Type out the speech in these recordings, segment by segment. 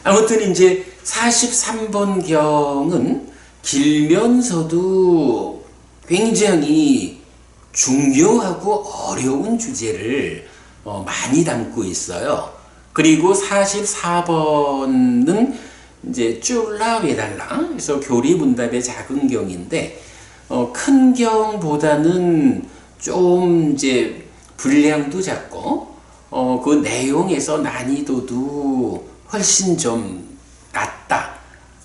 아무튼 이제 43번 경은 길면서도 굉장히 중요하고 어려운 주제를 많이 담고 있어요. 그리고 44번은 이제 쫄라 외달라, 그래서 교리문답의 작은 경인데 큰 경보다는 좀 이제 분량도 작고 그 내용에서 난이도도 훨씬 좀 낮다.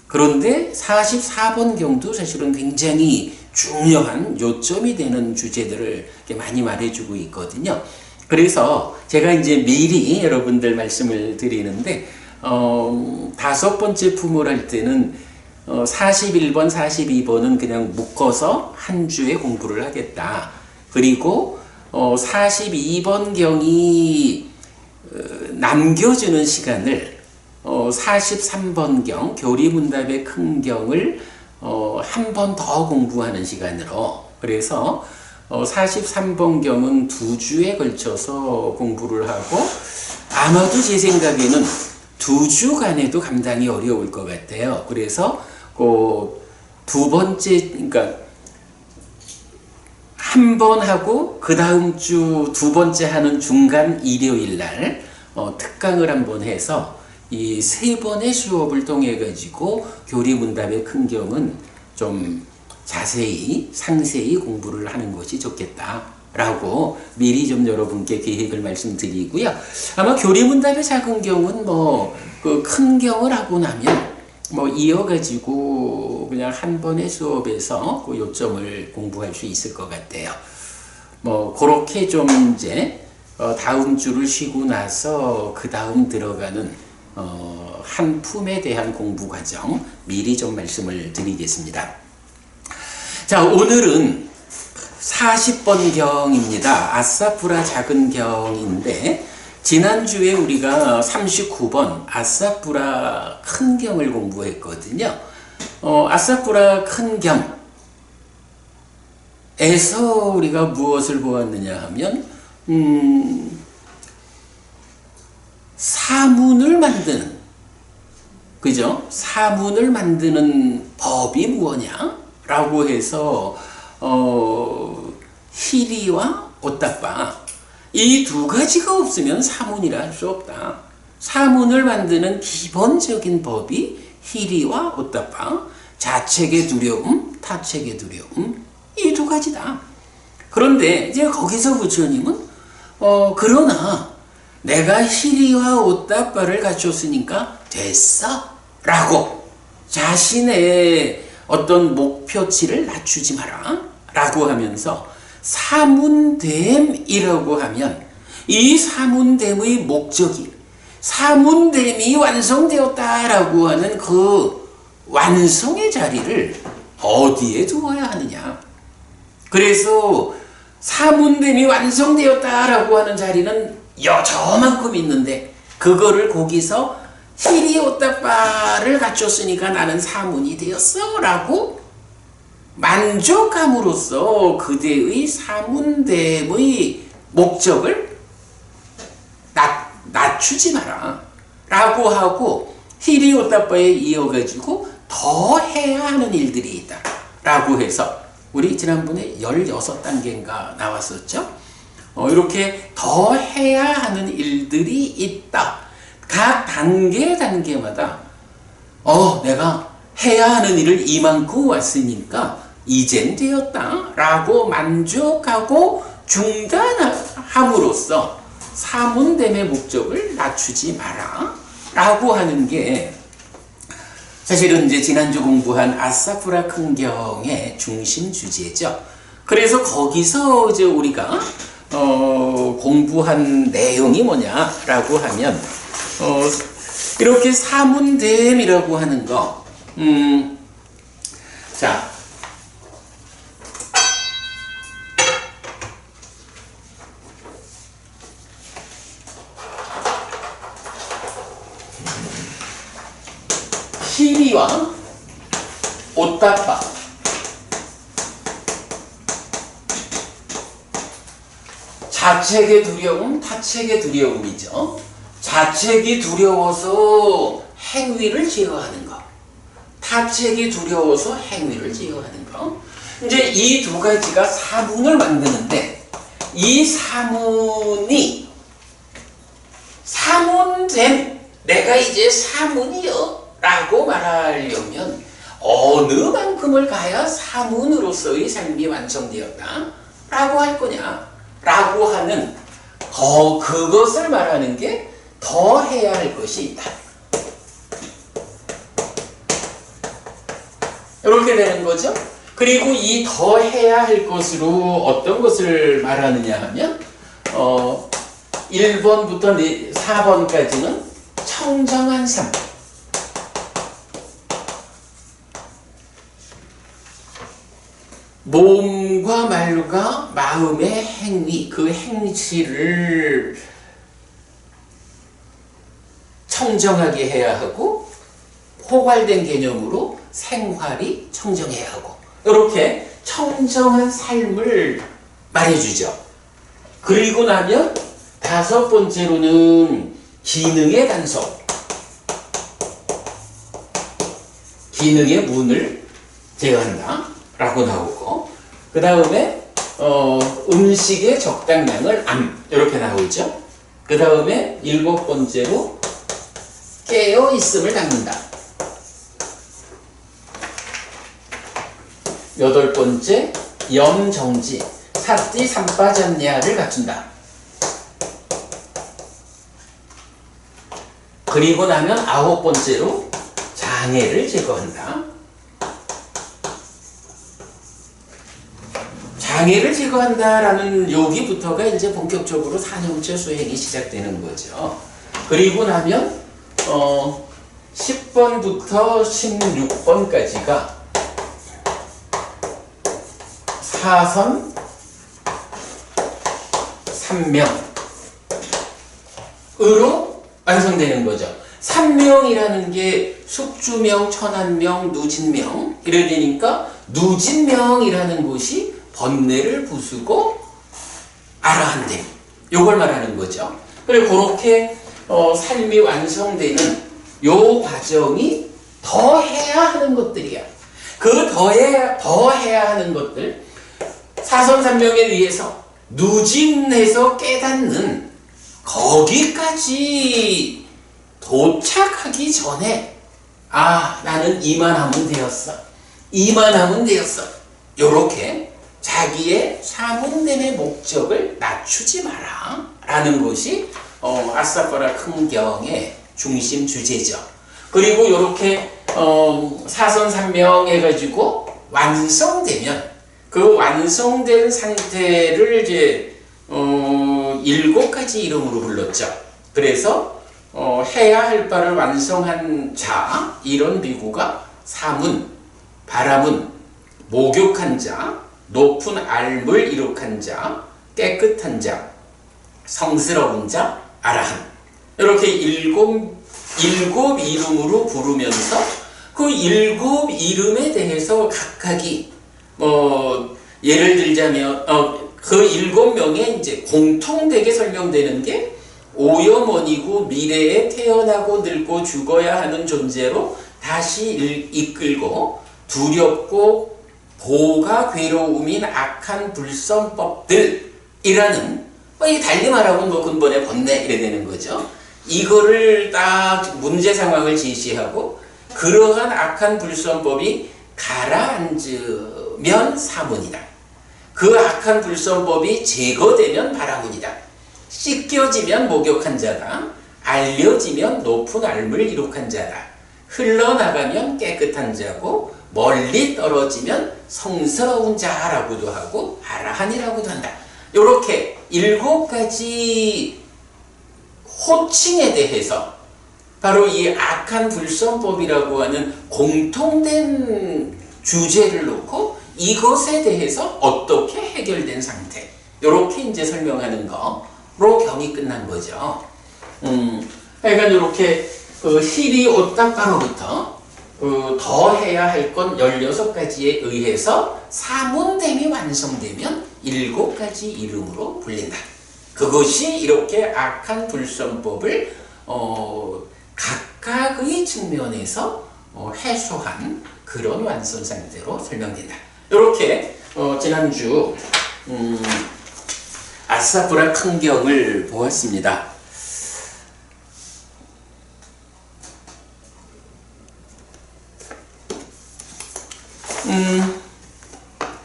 그런데 44번 경도 사실은 굉장히 중요한 요점이 되는 주제들을 많이 말해주고 있거든요. 그래서 제가 이제 미리 여러분들 말씀을 드리는데 5번째 품을 할 때는 41번, 42번은 그냥 묶어서 한 주에 공부를 하겠다. 그리고 42번 경이 남겨주는 시간을 43번 경, 교리문답의 큰 경을 한 번 더 공부하는 시간으로, 그래서 43번 경은 2주에 걸쳐서 공부를 하고, 아마도 제 생각에는 2주간에도 감당이 어려울 것 같아요. 그래서 그 두 번째, 그러니까 한 번 하고 그 다음 주 두 번째 하는 중간 일요일 날 특강을 한번 해서 이 3번의 수업을 통해 가지고 교리문답의 큰 경은 좀 자세히 상세히 공부를 하는 것이 좋겠다라고 미리 좀 여러분께 계획을 말씀드리고요. 아마 교리문답의 작은 경은 그 큰 경을 하고 나면 이어가지고 그냥 한 번의 수업에서 그 요점을 공부할 수 있을 것 같아요. 그렇게 좀 이제 다음 주를 쉬고 나서 그 다음 들어가는 한 품에 대한 공부 과정 미리 좀 말씀을 드리겠습니다. 자, 오늘은 40번 경입니다. 아사푸라 작은 경인데, 지난주에 우리가 39번 아사푸라 큰 경을 공부했거든요. 아사푸라 큰 경에서 우리가 무엇을 보았느냐 하면 사문을 만드는, 그죠? 사문을 만드는 법이 무엇냐? 라고 해서 히리와 오따빠, 이 두 가지가 없으면 사문이라 할 수 없다. 사문을 만드는 기본적인 법이 히리와 오따빠, 자책의 두려움, 타책의 두려움, 이 두 가지다. 그런데 이제 거기서 부처님은 그러나 내가 히리와 오따빠를 갖췄으니까 됐어 라고 자신의 어떤 목표치를 낮추지 마라 라고 하면서, 사문됨이라고 하면 이 사문됨의 목적이, 사문됨이 완성되었다라고 하는 그 완성의 자리를 어디에 두어야 하느냐. 그래서 사문됨이 완성되었다라고 하는 자리는 저만큼 있는데, 그거를 거기서 히리오따빠를 갖췄으니까 나는 사문이 되었어 라고 만족함으로써 그대의 사문됨의 목적을 낮추지 마라 라고 하고, 히리오따빠에 이어가지고 더 해야 하는 일들이 있다 라고 해서, 우리 지난번에 16단계인가 나왔었죠. 이렇게 더 해야 하는 일들이 있다. 각 단계마다 내가 해야 하는 일을 이만큼 왔으니까 이젠 되었다 라고 만족하고 중단함으로써 사문됨의 목적을 낮추지 마라 라고 하는 게 사실은 이제 지난주 공부한 아사푸라 큰 경의 중심 주제죠. 그래서 거기서 이제 우리가 공부한 내용이 뭐냐라고 하면 이렇게 사문됨이라고 하는 거, 자, 히리와 오따빠, 자책의 두려움, 타책의 두려움이죠. 자책이 두려워서 행위를 제어하는 거. 타책이 두려워서 행위를 제어하는 거. 이제 이 두 가지가 사문을 만드는데 이 사문이 사문됨, 내가 이제 사문이여 라고 말하려면 어느 만큼을 가야 사문으로서의 삶이 완성되었다 라고 할 거냐 라고 하는 그것을 말하는 게 더 해야 할 것이 있다. 이렇게 되는 거죠. 그리고 이 더 해야 할 것으로 어떤 것을 말하느냐 하면 1번부터 4번까지는 청정한 삶, 몸과 말과 마음의 행위, 그 행실을 청정하게 해야 하고 포괄된 개념으로 생활이 청정해야 하고 이렇게 청정한 삶을 말해주죠. 그리고 나면 5번째로는 기능의 단속, 기능의 문을 제어한다 라고 나오고, 그 다음에 음식의 적당량을 이렇게 나오죠. 그 다음에 7번째로 깨어있음을 닦는다. 8번째 염정지, 사띠 삼빠잡냐를 갖춘다. 그리고 나면 9번째로 장애를 제거한다. 장애를 제거한다라는 여기부터가 이제 본격적으로 사념체 수행이 시작되는 거죠. 그리고 나면 10번부터 16번까지가 사선, 삼명으로 완성되는 거죠. 삼명이라는 게 숙주명, 천안명, 누진명 이래 되니까 누진명이라는 곳이 번뇌를 부수고 아라한됨, 요걸 말하는 거죠. 그리고 그렇게 삶이 완성되는 요 과정이 더 해야 하는 것들이야. 그 더 해야 하는 것들, 사선삼명에 의해서 누진해서 깨닫는 거기까지 도착하기 전에 나는 이만하면 되었어. 이만하면 되었어. 요렇게 자기의 사문됨의 목적을 낮추지 마라 라는 것이 아사파라 큰경의 중심 주제죠. 그리고 요렇게 사선삼명 해가지고 완성되면 그 완성된 상태를 이제 7가지 이름으로 불렀죠. 그래서 해야 할 바를 완성한 자, 이런 비구가 사문, 바라문, 목욕한 자, 높은 알물 이룩한 자, 깨끗한 자, 성스러운 자, 아라한. 이렇게 일곱 이름으로 부르면서 그 7 이름에 대해서 각각이 예를 들자면 그 7명에 이제 공통되게 설명되는 게 오염원이고 미래에 태어나고 늙고 죽어야 하는 존재로 다시 이끌고 두렵고 보가 괴로움인 악한 불성법들이라는 이 달리 말하면 근본의 번뇌 이래 되는 거죠. 이거를 딱 문제 상황을 제시하고 그러한 악한 불성법이 가라앉으면 사문이다. 그 악한 불성법이 제거되면 바라문이다. 씻겨지면 목욕한 자다. 알려지면 높은 알물 이룩한 자다. 흘러나가면 깨끗한 자고 멀리 떨어지면 성스러운 자라고도 하고 아라한이라고도 한다. 이렇게 7가지 호칭에 대해서 바로 이 악한 불성법이라고 하는 공통된 주제를 놓고 이것에 대해서 어떻게 해결된 상태, 이렇게 이제 설명하는 거로 경이 끝난 거죠. 하여간 이렇게 시리 오딱바로부터 더 해야 할 건 16가지에 의해서 사문됨이 완성되면 7가지 이름으로 불린다. 그것이 이렇게 악한 불성법을 각각의 측면에서 해소한 그런 완성 상태로 설명된다. 이렇게 지난주 아사프라 큰경을 보았습니다.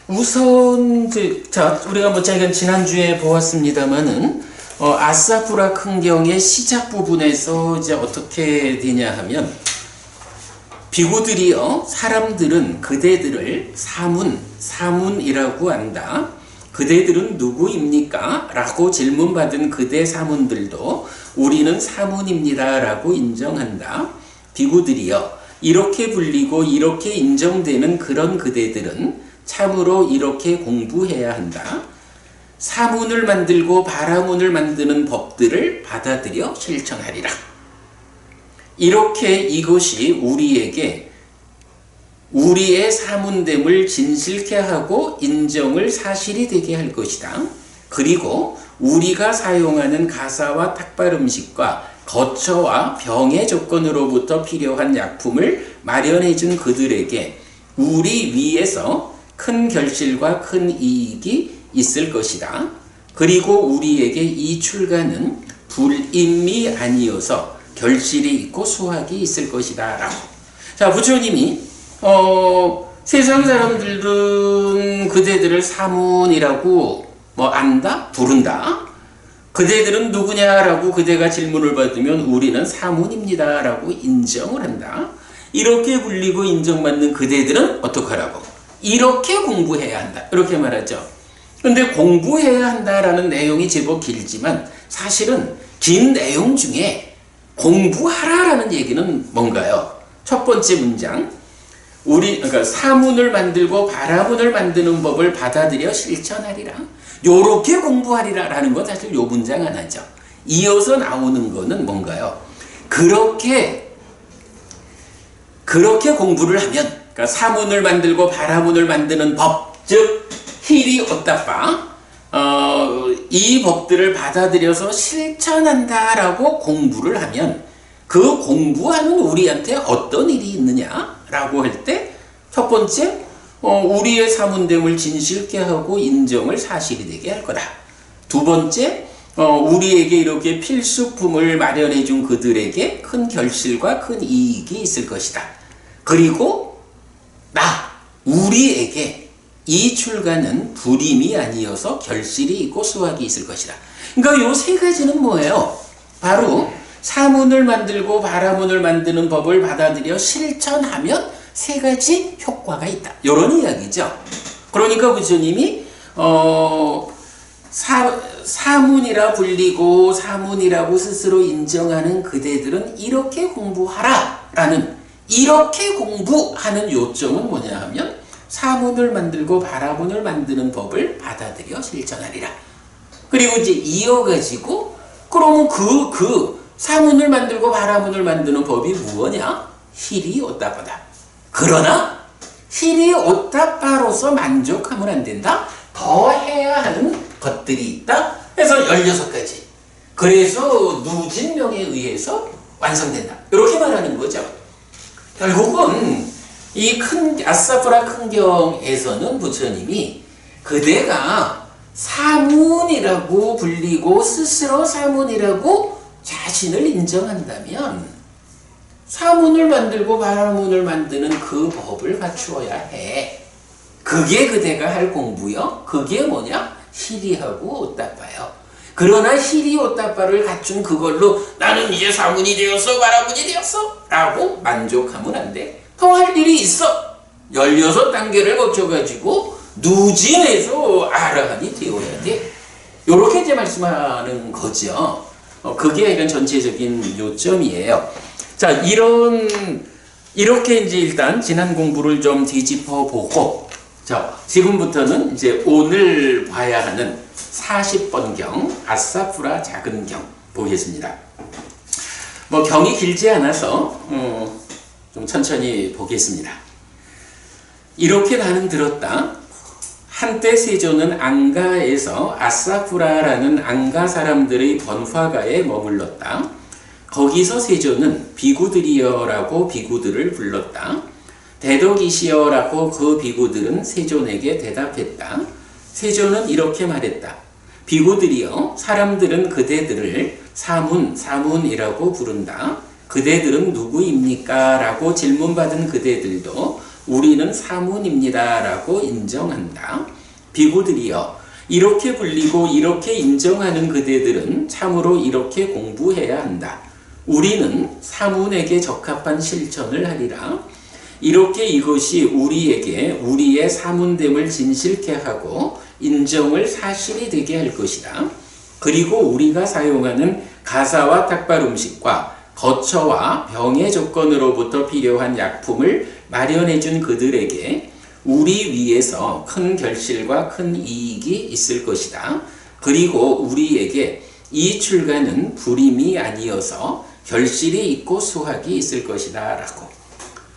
우선 자 우리가 뭐 지난주에 보았습니다만은 아사프라 큰경의 시작 부분에서 이제 어떻게 되냐 하면 비구들이요, 사람들은 그대들을 사문이라고 한다. 그대들은 누구입니까? 라고 질문받은 그대 사문들도 우리는 사문입니다 라고 인정한다. 비구들이요, 이렇게 불리고 이렇게 인정되는 그런 그대들은 참으로 이렇게 공부해야 한다. 사문을 만들고 바라문을 만드는 법들을 받아들여 실천하리라. 이렇게 이것이 우리에게 우리의 사문됨을 진실케 하고 인정을 사실이 되게 할 것이다. 그리고 우리가 사용하는 가사와 탁발 음식과 거처와 병의 조건으로부터 필요한 약품을 마련해 준 그들에게 우리 위에서 큰 결실과 큰 이익이 있을 것이다. 그리고 우리에게 이 출가는 불임이 아니어서 결실이 있고 수확이 있을 것이다 라고. 자, 부처님이 세상 사람들은 그대들을 사문이라고 안다? 부른다? 그대들은 누구냐라고 그대가 질문을 받으면 우리는 사문입니다 라고 인정을 한다. 이렇게 불리고 인정받는 그대들은 어떡하라고? 이렇게 공부해야 한다. 이렇게 말하죠. 근데 공부해야 한다라는 내용이 제법 길지만 사실은 긴 내용 중에 공부하라라는 얘기는 뭔가요? 첫 번째 문장, 그러니까 사문을 만들고 바라문을 만드는 법을 받아들여 실천하리라. 요렇게 공부하리라라는 건 사실 요 문장 하나죠. 이어서 나오는 거는 뭔가요? 그렇게 공부를 하면, 그러니까 사문을 만들고 바라문을 만드는 법, 즉 히리 오따빠, 이 법들을 받아들여서 실천한다라고 공부를 하면 그 공부하는 우리한테 어떤 일이 있느냐라고 할 때 첫 번째, 우리의 사문됨을 진실케 하고 인정을 사실이 되게 할 거다. 두 번째, 우리에게 이렇게 필수품을 마련해 준 그들에게 큰 결실과 큰 이익이 있을 것이다. 그리고 우리에게 이 출가는 불임이 아니어서 결실이 있고 수확이 있을 것이다. 그러니까 요 세 가지는 뭐예요? 바로 사문을 만들고 바라문을 만드는 법을 받아들여 실천하면 세 가지 효과가 있다. 이런 이야기죠. 그러니까 부처님이 사문이라 불리고 사문이라고 스스로 인정하는 그대들은 이렇게 공부하라 라는, 이렇게 공부하는 요점은 뭐냐 하면 사문을 만들고 바라문을 만드는 법을 받아들여 실천하리라. 그리고 이제 이어가지고 그러면 그 사문을 만들고 바라문을 만드는 법이 무엇이냐? 히리 오따빠다. 그러나 히리 오따빠로서 만족하면 안 된다. 더 해야 하는 것들이 있다. 그래서 16가지. 그래서 누진명에 의해서 완성된다. 이렇게 말하는 거죠. 결국은 이 아사프라 큰경에서는 부처님이 그대가 사문이라고 불리고 스스로 사문이라고 자신을 인정한다면 사문을 만들고 바라문을 만드는 그 법을 갖추어야 해. 그게 그대가 할 공부요. 그게 뭐냐? 히리하고 오따빠요. 그러나 히리 오따빠를 갖춘 그걸로 나는 이제 사문이 되었어, 바라문이 되었어 라고 만족하면 안 돼. 더 할 일이 있어. 16단계를 거쳐가지고 누진에서 아라한이 되어야 돼. 요렇게 이제 말씀하는 거죠. 그게 이런 전체적인 요점이에요. 자, 이렇게 이제 일단 지난 공부를 좀 뒤집어 보고, 자, 지금부터는 이제 오늘 봐야 하는 40번경, 아사프라 작은 경 보겠습니다. 경이 길지 않아서, 좀 천천히 보겠습니다. 이렇게 나는 들었다. 한때 세조는 앙가에서 아사프라라는 앙가 사람들의 번화가에 머물렀다. 거기서 세조는 비구들이여라고 비구들을 불렀다. 대덕이시여라고 그 비구들은 세존에게 대답했다. 세조는 이렇게 말했다. 비구들이여, 사람들은 그대들을 사문이라고 부른다. 그대들은 누구입니까? 라고 질문받은 그대들도 우리는 사문입니다. 라고 인정한다. 비구들이여, 이렇게 불리고 이렇게 인정하는 그대들은 참으로 이렇게 공부해야 한다. 우리는 사문에게 적합한 실천을 하리라. 이렇게 이것이 우리에게 우리의 사문됨을 진실케 하고 인정을 사실이 되게 할 것이다. 그리고 우리가 사용하는 가사와 탁발 음식과 거처와 병의 조건으로부터 필요한 약품을 마련해 준 그들에게 우리 위에서 큰 결실과 큰 이익이 있을 것이다. 그리고 우리에게 이 출가는 불임이 아니어서 결실이 있고 수확이 있을 것이다. 라고.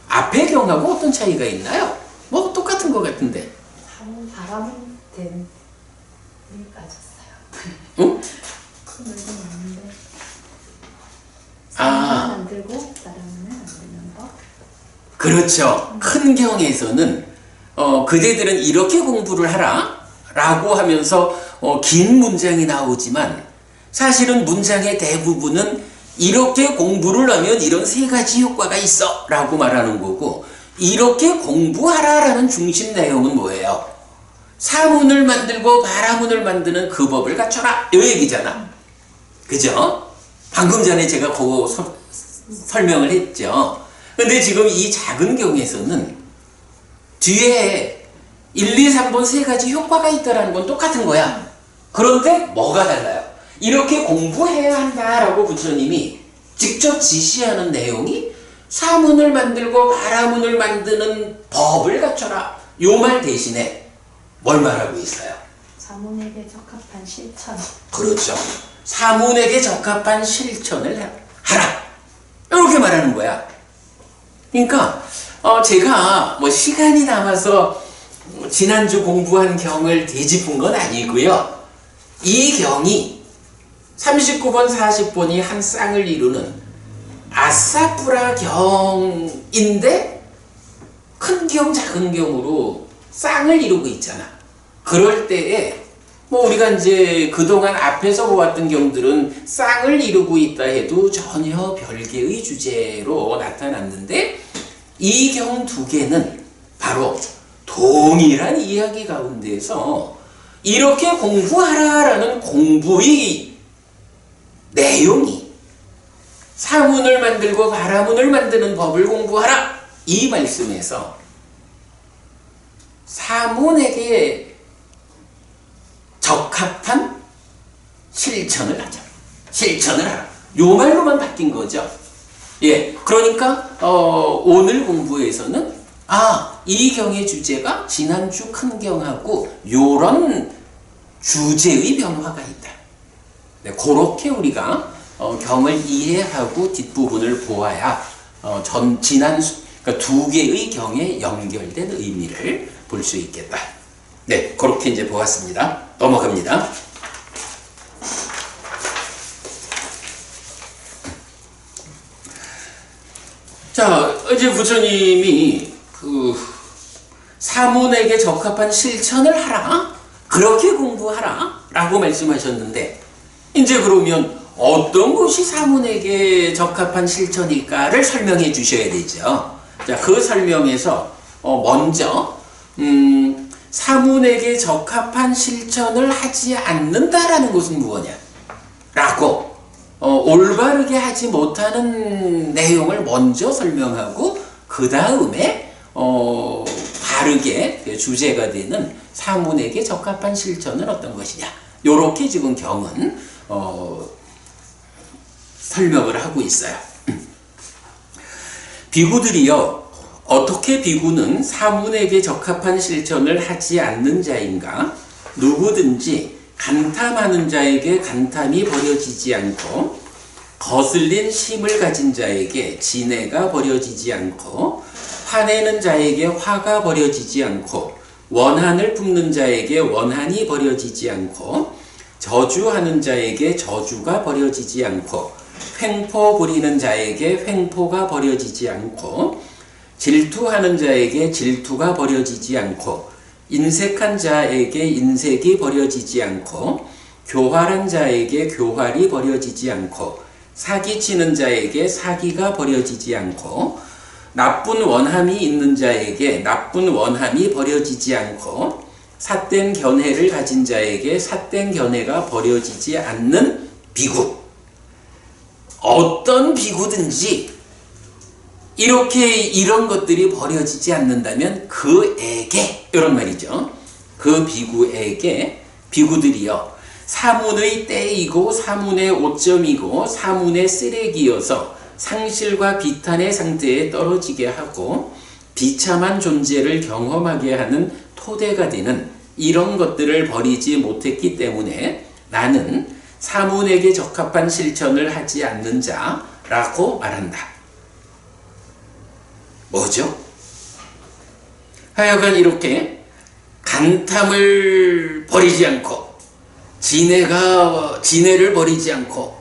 앞의 경하고 어떤 차이가 있나요? 뭐 똑같은 것 같은데. 바람은 되는 이 빠졌어요. 응? 큰 물건 없는데. 아. 안 들고 바람은 안 되는 거. 그렇죠. 큰 경에서는 그대들은 이렇게 공부를 하라 라고 하면서 긴 문장이 나오지만 사실은 문장의 대부분은 이렇게 공부를 하면 이런 세 가지 효과가 있어 라고 말하는 거고, 이렇게 공부하라 라는 중심 내용은 뭐예요? 사문을 만들고 바라문을 만드는 그 법을 갖춰라 이 얘기잖아. 그죠? 방금 전에 제가 그거 설명을 했죠. 근데 지금 이 작은 경에서는 뒤에 1, 2, 3번 세 가지 효과가 있다는 건 똑같은 거야. 그런데 뭐가 달라요? 이렇게 공부해야 한다라고 부처님이 직접 지시하는 내용이 사문을 만들고 바라문을 만드는 법을 갖춰라. 요 말 대신에 뭘 말하고 있어요? 사문에게 적합한 실천. 그렇죠. 사문에게 적합한 실천을 하라. 이렇게 말하는 거야. 그러니까 제가 뭐 시간이 남아서 지난주 공부한 경을 되짚은 건 아니고요. 이 경이 39번, 40번이 한 쌍을 이루는 아사푸라 경인데 큰 경, 작은 경으로 쌍을 이루고 있잖아. 그럴 때에 뭐 우리가 이제 그동안 앞에서 보았던 경들은 쌍을 이루고 있다 해도 전혀 별개의 주제로 나타났는데 이 경 두 개는 바로 동일한 이야기 가운데서 이렇게 공부하라라는 공부의 내용이 사문을 만들고 바라문을 만드는 법을 공부하라 이 말씀에서 사문에게 적합한 실천을 하자. 실천을 하라. 요 말로만 바뀐 거죠. 예, 그러니까 오늘 공부에서는 이 경의 주제가 지난주 큰 경하고 요런 주제의 변화가 있다. 네, 그렇게 우리가 경을 이해하고 뒷부분을 보아야 그러니까 두 개의 경에 연결된 의미를 볼 수 있겠다. 네, 그렇게 이제 보았습니다. 넘어갑니다. 자, 이제 부처님이 사문에게 적합한 실천을 하라. 그렇게 공부하라. 라고 말씀하셨는데, 이제 그러면 어떤 것이 사문에게 적합한 실천일까를 설명해 주셔야 되죠. 자, 그 설명에서 먼저 사문에게 적합한 실천을 하지 않는다라는 것은 무엇이냐? 라고 올바르게 하지 못하는 내용을 먼저 설명하고 그 다음에 바르게 주제가 되는 사문에게 적합한 실천은 어떤 것이냐? 요렇게 지금 경은 설명을 하고 있어요. 비구들이여, 어떻게 비구는 사문에게 적합한 실천을 하지 않는 자인가? 누구든지 간탐하는 자에게 간탐이 버려지지 않고 거슬린 심을 가진 자에게 진해가 버려지지 않고 화내는 자에게 화가 버려지지 않고 원한을 품는 자에게 원한이 버려지지 않고 저주하는 자에게 저주가 버려지지 않고 횡포 부리는 자에게 횡포가 버려지지 않고 질투하는 자에게 질투가 버려지지 않고 인색한 자에게 인색이 버려지지 않고 교활한 자에게 교활이 버려지지 않고 사기치는 자에게 사기가 버려지지 않고 나쁜 원함이 있는 자에게 나쁜 원함이 버려지지 않고 삿된 견해를 가진 자에게 삿된 견해가 버려지지 않는 비구. 어떤 비구든지 이렇게 이런 것들이 버려지지 않는다면 그에게, 이런 말이죠. 그 비구에게, 비구들이여 사문의 때이고 사문의 오점이고 사문의 쓰레기여서 상실과 비탄의 상태에 떨어지게 하고 비참한 존재를 경험하게 하는 토대가 되는 이런 것들을 버리지 못했기 때문에 나는 사문에게 적합한 실천을 하지 않는 자라고 말한다. 뭐죠? 하여간 이렇게 간탐을 버리지 않고 진해를 버리지 않고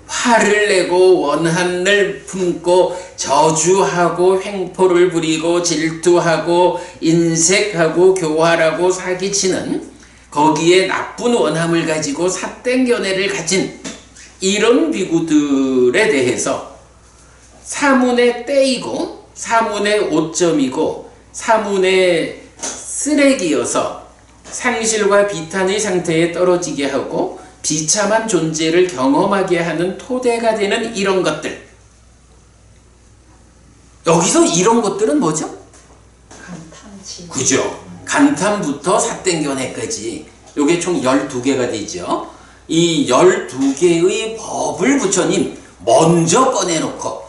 화를 내고 원한을 품고 저주하고 횡포를 부리고 질투하고 인색하고 교활하고 사기치는 거기에 나쁜 원함을 가지고 삿된 견해를 가진 이런 비구들에 대해서 사문의 때이고 사문의 오점이고 사문의 쓰레기여서 상실과 비탄의 상태에 떨어지게 하고 비참한 존재를 경험하게 하는 토대가 되는 이런 것들. 여기서 이런 것들은 뭐죠? 간탐지. 그죠. 간탐부터 삿된 견해까지 요게 총 12개가 되죠. 이 12개의 법을 부처님 먼저 꺼내놓고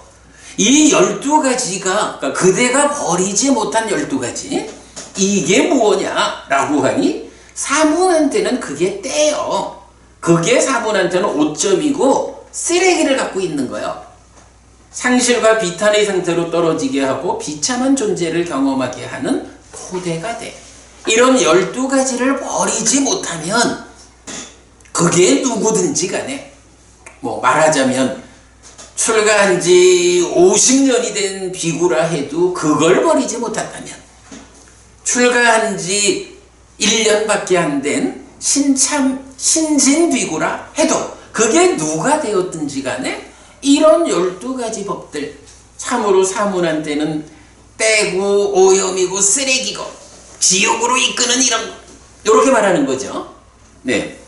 이 12가지가 그러니까 그대가 버리지 못한 12가지 이게 뭐냐라고 하니 사문한테는 그게 때요. 그게 사문한테는 오점이고 쓰레기를 갖고 있는 거예요. 상실과 비탄의 상태로 떨어지게 하고 비참한 존재를 경험하게 하는 토대가 돼. 이런 12가지를 버리지 못하면 그게 누구든지 간에 뭐 말하자면 출가한 지 50년이 된 비구라 해도 그걸 버리지 못한다면 출가한 지 1년밖에 안 된 신진 비구라 해도 그게 누가 되었든지 간에 이런 12가지 법들 참으로 사문한테는 때고 오염이고 쓰레기고 지옥으로 이끄는 이렇게 말하는 거죠. 네.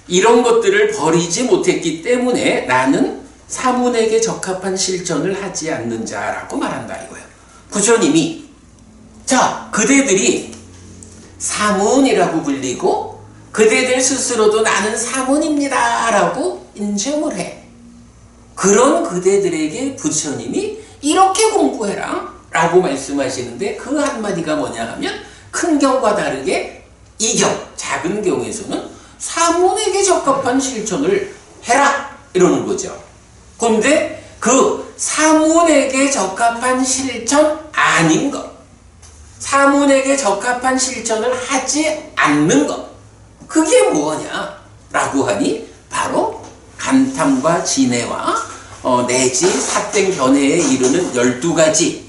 이런 것들을 버리지 못했기 때문에 나는 사문에게 적합한 실천을 하지 않는 자라고 말한다 이거예요. 부처님이 자 그대들이 사문이라고 불리고 그대들 스스로도 나는 사문입니다 라고 인정을 해. 그런 그대들에게 부처님이 이렇게 공부해라 라고 말씀하시는데 그 한마디가 뭐냐 하면 큰 경과 다르게 이 경, 작은 경에서는 사문에게 적합한 실천을 해라 이러는 거죠. 그런데 그 사문에게 적합한 실천 아닌 것, 사문에게 적합한 실천을 하지 않는 것, 그게 뭐냐라고 하니 바로 간탐과 진해와 내지 삿된 견해에 이르는 12가지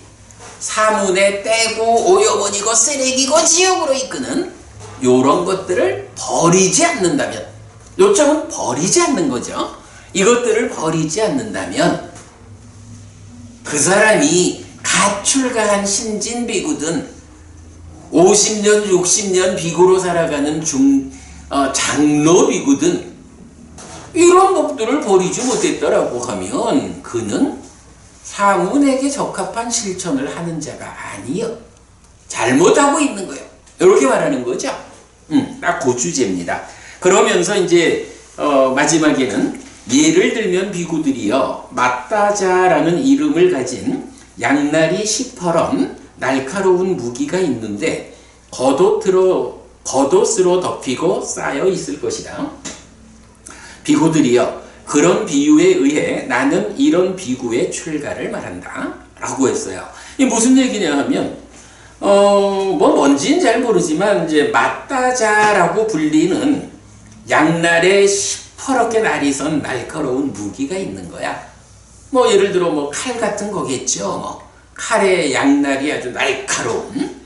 사문에 떼고 오염원이고 쓰레기고 지옥으로 이끄는 요런 것들을 버리지 않는다면, 요점은 버리지 않는 거죠. 이것들을 버리지 않는다면 그 사람이 갓 출가한 신진비구든 50년 60년 비구로 살아가는 장로비구든 이런 법들을 버리지 못했다라고 하면 그는 사문에게 적합한 실천을 하는 자가 아니요. 잘못하고 있는 거예요. 이렇게 말하는 거죠. 딱 그 주제입니다. 그러면서 이제 마지막에는 예를 들면 비구들이여 맞다자라는 이름을 가진 양날이 시퍼런 날카로운 무기가 있는데 겉옷으로 덮이고 쌓여 있을 것이다. 비구들이여 그런 비유에 의해 나는 이런 비구의 출가를 말한다 라고 했어요. 이게 무슨 얘기냐 하면 뭔지는 잘 모르지만 이제 맞다자라고 불리는 양날의 허렇게 날이 선 날카로운 무기가 있는 거야. 뭐 예를 들어 뭐 칼 같은 거겠죠. 뭐 칼의 양날이 아주 날카로운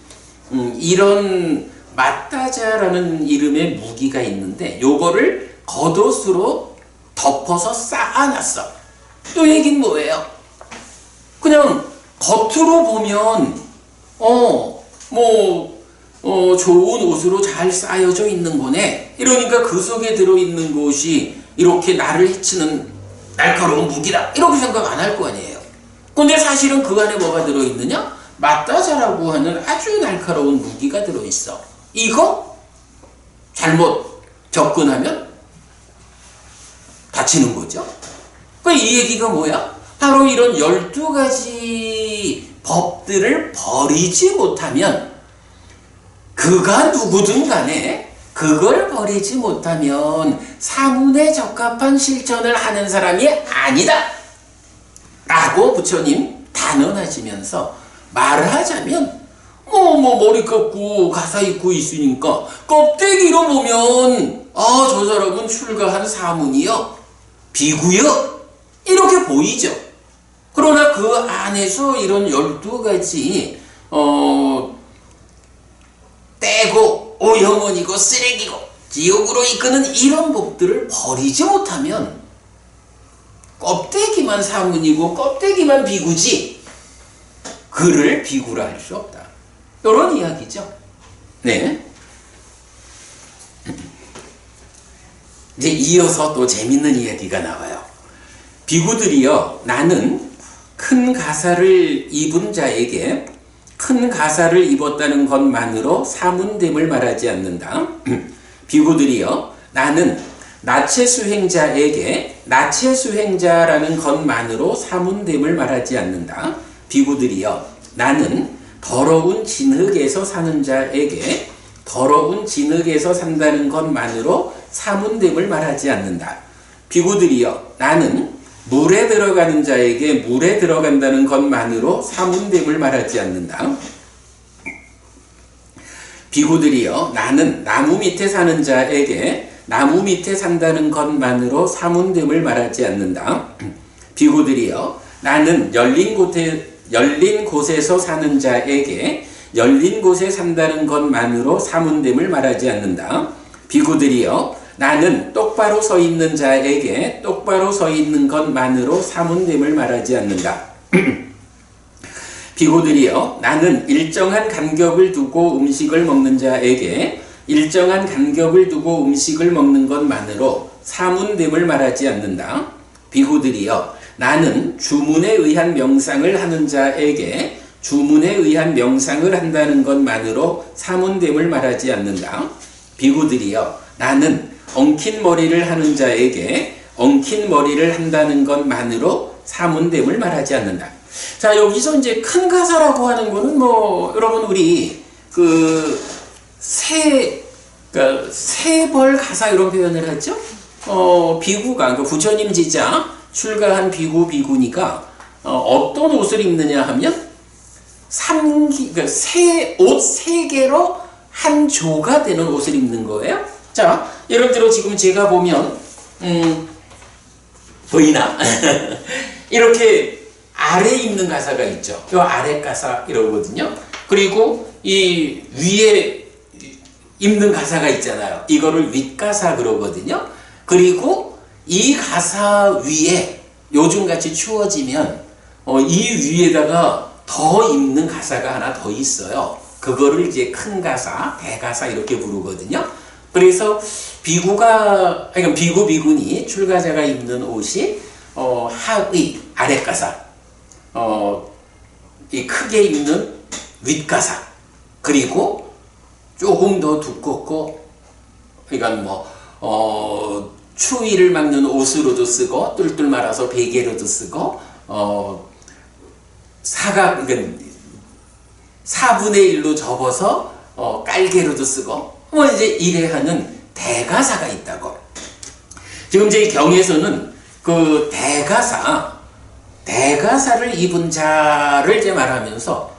이런 맞다자라는 이름의 무기가 있는데 요거를 겉옷으로 덮어서 쌓아놨어. 요 얘긴 뭐예요? 그냥 겉으로 보면 좋은 옷으로 잘 쌓여져 있는 거네. 이러니까 그 속에 들어있는 것이 이렇게 나를 해치는 날카로운 무기다. 이렇게 생각 안 할 거 아니에요. 근데 사실은 그 안에 뭐가 들어있느냐? 맞다자라고 하는 아주 날카로운 무기가 들어있어. 이거 잘못 접근하면 다치는 거죠. 그러니까 이 얘기가 뭐야? 바로 이런 12가지 법들을 버리지 못하면 그가 누구든 간에 그걸 버리지 못하면 사문에 적합한 실천을 하는 사람이 아니다 라고 부처님 단언하시면서 말하자면 머리 감고 가사 입고 있으니까 껍데기로 보면 저 사람은 출가한 사문이요 비구요 이렇게 보이죠. 그러나 그 안에서 이런 12가지 떼고 오염원이고 쓰레기고 지옥으로 이끄는 이런 법들을 버리지 못하면 껍데기만 사문이고 껍데기만 비구지 그를 비구라 할 수 없다. 이런 이야기죠. 네. 이제 이어서 또 재밌는 이야기가 나와요. 비구들이요, 나는 큰 가사를 입은 자에게 큰 가사를 입었다는 것만으로 사문됨을 말하지 않는다. 비구들이요, 나는 나체 수행자에게 나체 수행자라는 것만으로 사문됨을 말하지 않는다. 비구들이요, 나는 더러운 진흙에서 사는 자에게 더러운 진흙에서 산다는 것만으로 사문됨을 말하지 않는다. 비구들이여, 나는 물에 들어가는 자에게 물에 들어간다는 것만으로 사문됨을 말하지 않는다. 비구들이여, 나는 나무 밑에 사는 자에게 나무 밑에 산다는 것만으로 사문됨을 말하지 않는다. 비구들이여, 나는 열린 곳에서 사는 자에게 열린 곳에 산다는 것만으로 사문됨을 말하지 않는다. 비구들이여, 나는 똑바로 서 있는 자에게 똑바로 서 있는 것만으로 사문됨을 말하지 않는다. 비구들이여, 나는 일정한 간격을 두고 음식을 먹는 자에게 일정한 간격을 두고 음식을 먹는 것만으로 사문됨을 말하지 않는다. 비구들이여, 나는 주문에 의한 명상을 하는 자에게 주문에 의한 명상을 한다는 것만으로 사문됨을 말하지 않는다. 비구들이여, 나는 엉킨 머리를 하는 자에게 엉킨 머리를 한다는 것만으로 사문됨을 말하지 않는다. 자, 여기서 이제 큰 가사라고 하는 거는 여러분 우리 세벌 가사 이런 표현을 하죠. 비구가 부처님 지자 출가한 비구니까 어떤 옷을 입느냐 하면 옷 3개로 한 조가 되는 옷을 입는 거예요. 자, 예를 들어 지금 제가 보면 보이나? 이렇게 아래 입는 가사가 있죠. 이 아래 가사 이러거든요. 그리고 이 위에 입는 가사가 있잖아요. 이거를 윗가사 그러거든요. 그리고 이 가사 위에 요즘같이 추워지면 이 위에다가 더 입는 가사가 하나 더 있어요. 그거를 이제 큰 가사, 대가사 이렇게 부르거든요. 그래서 비구니 출가자가 입는 옷이 하의 아랫가사, 이 크게 입는 윗가사, 그리고 조금 더 두껍고, 그러니까 추위를 막는 옷으로도 쓰고 뚫뚫 말아서 베개로도 쓰고 그러니까 4분의 1로 접어서 깔개로도 쓰고 이제 이래 하는 대가사가 있다고. 지금 제 경에서는 그 대가사를 입은 자를 이제 말하면서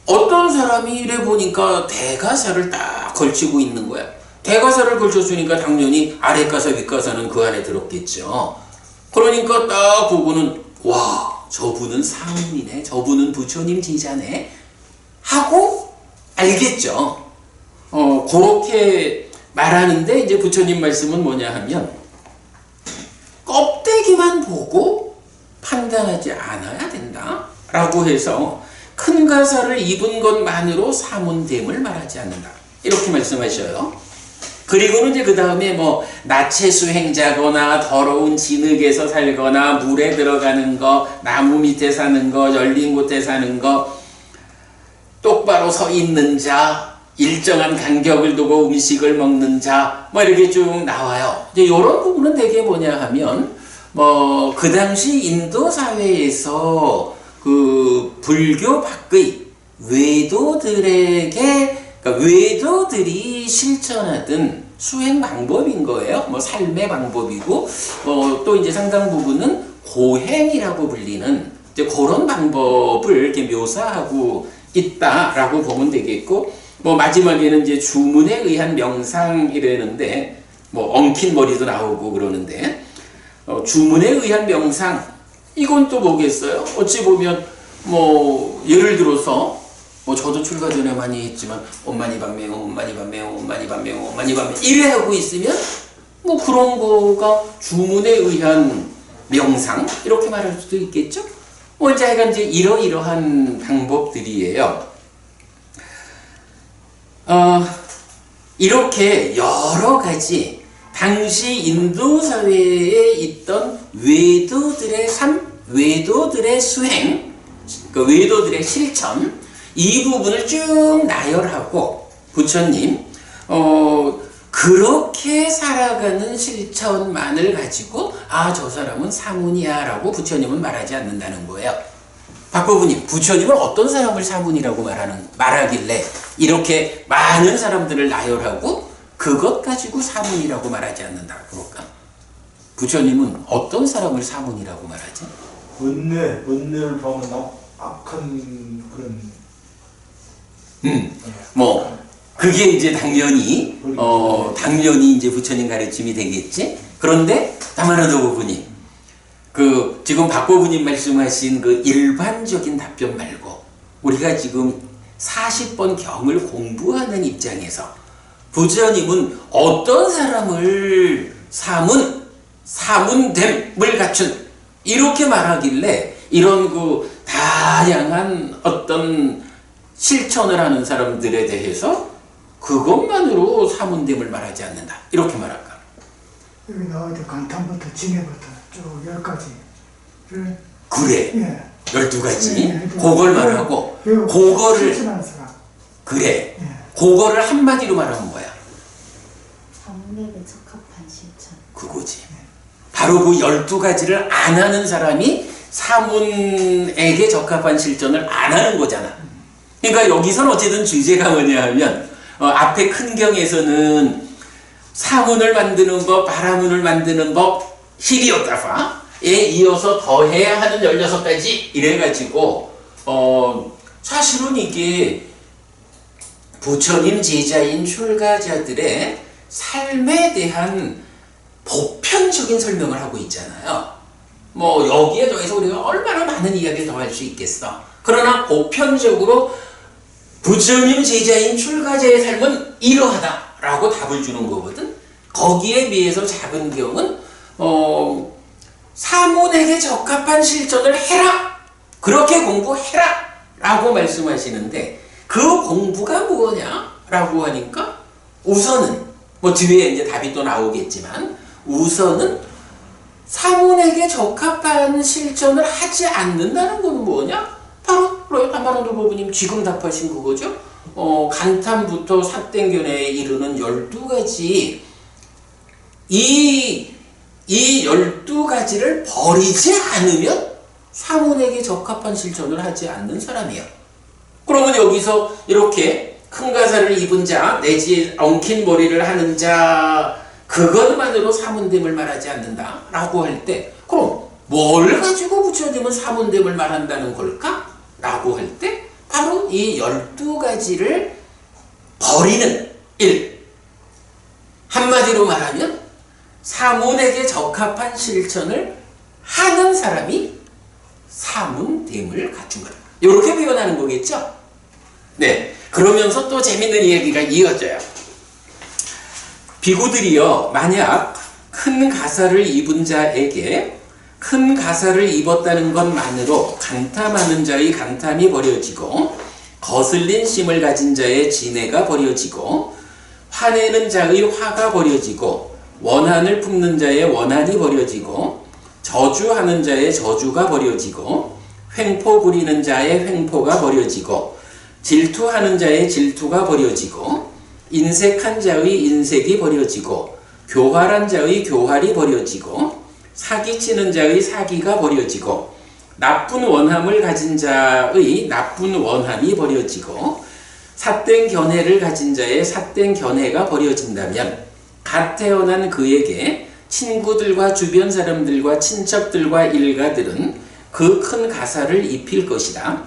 어떤 사람이 이래 보니까 대가사를 딱 걸치고 있는 거야. 대가사를 걸쳤으니까 당연히 아랫가사 윗가사는 그 안에 들었겠죠. 그러니까 딱 보고는 와, 저분은 사문이네, 저분은 부처님 제자네 하고 알겠죠. 그렇게 말하는데 이제 부처님 말씀은 뭐냐 하면 껍데기만 보고 판단하지 않아야 된다 라고 해서 큰 가사를 입은 것만으로 사문됨을 말하지 않는다 이렇게 말씀하셔요. 그리고는 이제 그 다음에 뭐 나체수행자거나 더러운 진흙에서 살거나 물에 들어가는 거, 나무 밑에 사는 거, 열린 곳에 사는 거, 똑바로 서 있는 자, 일정한 간격을 두고 음식을 먹는 자, 뭐 이렇게 쭉 나와요. 이제 이런 부분은 되게 뭐냐 하면 뭐 그 당시 인도 사회에서 그 불교 밖의 외도들에게, 그러니까 외도들이 실천하던 수행 방법인 거예요. 뭐 삶의 방법이고, 또 이제 상당 부분은 고행이라고 불리는 이제 그런 방법을 이렇게 묘사하고 있다라고 보면 되겠고, 뭐 마지막에는 이제 주문에 의한 명상이라는데, 뭐 엉킨 머리도 나오고 그러는데, 주문에 의한 명상, 이건 또 뭐겠어요? 어찌 보면 뭐 예를 들어서 뭐 저도 출가 전에 많이 했지만 엄마니 밤매요, 엄마니 밤매요, 엄마니 밤매요, 엄마니 밤매요 이래 하고 있으면 뭐 그런 거가 주문에 의한 명상 이렇게 말할 수도 있겠죠. 뭐 이제 하여간 이제 이러이러한 방법들이에요. 이렇게 여러 가지 당시 인도 사회에 있던 외도들의 삶, 외도들의 수행, 그 외도들의 실천, 이 부분을 쭉 나열하고 부처님 그렇게 살아가는 실천만을 가지고 아, 저 사람은 사문이야 라고 부처님은 말하지 않는다는 거예요. 박보부님, 부처님은 어떤 사람을 사문이라고 말하길래 이렇게 많은 사람들을 나열하고 그것 가지고 사문이라고 말하지 않는다 그럴까? 부처님은 어떤 사람을 사문이라고 말하지? 은혜를 보면 악한 그런 뭐 그게 이제 당연히 이제 부처님 가르침이 되겠지. 그런데 다마나도 부부님, 그 지금 박보부님 말씀하신 그 일반적인 답변 말고 우리가 지금 40번 경을 공부하는 입장에서 부처님은 어떤 사람을 사문됨을 갖춘 이렇게 말하길래 이런 그 다양한 어떤 실천을 하는 사람들에 대해서 그것만으로 사문됨을 말하지 않는다 이렇게 말할까? 여기 나올 때 간탄부터 징해부터 쭉 10가지. 그래. 예. 12가지. 예, 그걸 말하고 그거를 실천하는 사람. 그래. 예. 그거를 한마디로 말하면 뭐야? 사문에게 적합한 실천. 그거지. 바로 그 12가지를 안 하는 사람이 사문에게 적합한 실천을 안 하는 거잖아. 그러니까 여기서는 어쨌든 주제가 뭐냐 하면 앞에 큰 경에서는 사문을 만드는 법, 바라문을 만드는 법, 히리오타파에 이어서 더해야 하는 16가지 이래가지고 사실은 이게 부처님 제자인 출가자들의 삶에 대한 보편적인 설명을 하고 있잖아요. 뭐 여기에 더해서 우리가 얼마나 많은 이야기를 더 할 수 있겠어. 그러나 보편적으로 부처님 제자인 출가자의 삶은 이러하다라고 답을 주는 거거든. 거기에 비해서 작은 경은 사문에게 적합한 실천을 해라, 그렇게 공부해라 라고 말씀하시는데 그 공부가 뭐냐라고 하니까 우선은 뭐 뒤에 이제 답이 또 나오겠지만 우선은 사문에게 적합한 실천을 하지 않는다는 건 뭐냐? 바로 다마나도 부부님 지금 답하신 그거죠. 간탄부터 삿땡견에 이르는 12가지 이 12가지를 버리지 않으면 사문에게 적합한 실천을 하지 않는 사람이에요. 그러면 여기서 이렇게 큰 가사를 입은 자 내지 엉킨 머리를 하는 자 그것만으로 사문됨을 말하지 않는다 라고 할 때 그럼 뭘 가지고 부처님은 사문됨을 말한다는 걸까? 라고 할 때 바로 이 12가지를 버리는 일, 한마디로 말하면 사문에게 적합한 실천을 하는 사람이 사문됨을 갖춘 거다. 이렇게 표현하는 거겠죠? 네. 그러면서 또 재밌는 얘기가 이어져요. 비구들이요, 만약 큰 가사를 입은 자에게 큰 가사를 입었다는 것만으로 간탐하는 자의 간탐이 버려지고 거슬린 심을 가진 자의 진해가 버려지고 화내는 자의 화가 버려지고 원한을 품는 자의 원한이 버려지고 저주하는 자의 저주가 버려지고 횡포 부리는 자의 횡포가 버려지고 질투하는 자의 질투가 버려지고 인색한 자의 인색이 버려지고 교활한 자의 교활이 버려지고 사기치는 자의 사기가 버려지고 나쁜 원함을 가진 자의 나쁜 원함이 버려지고 삿된 견해를 가진 자의 삿된 견해가 버려진다면 갓 태어난 그에게 친구들과 주변 사람들과 친척들과 일가들은 그 큰 가사를 입힐 것이다.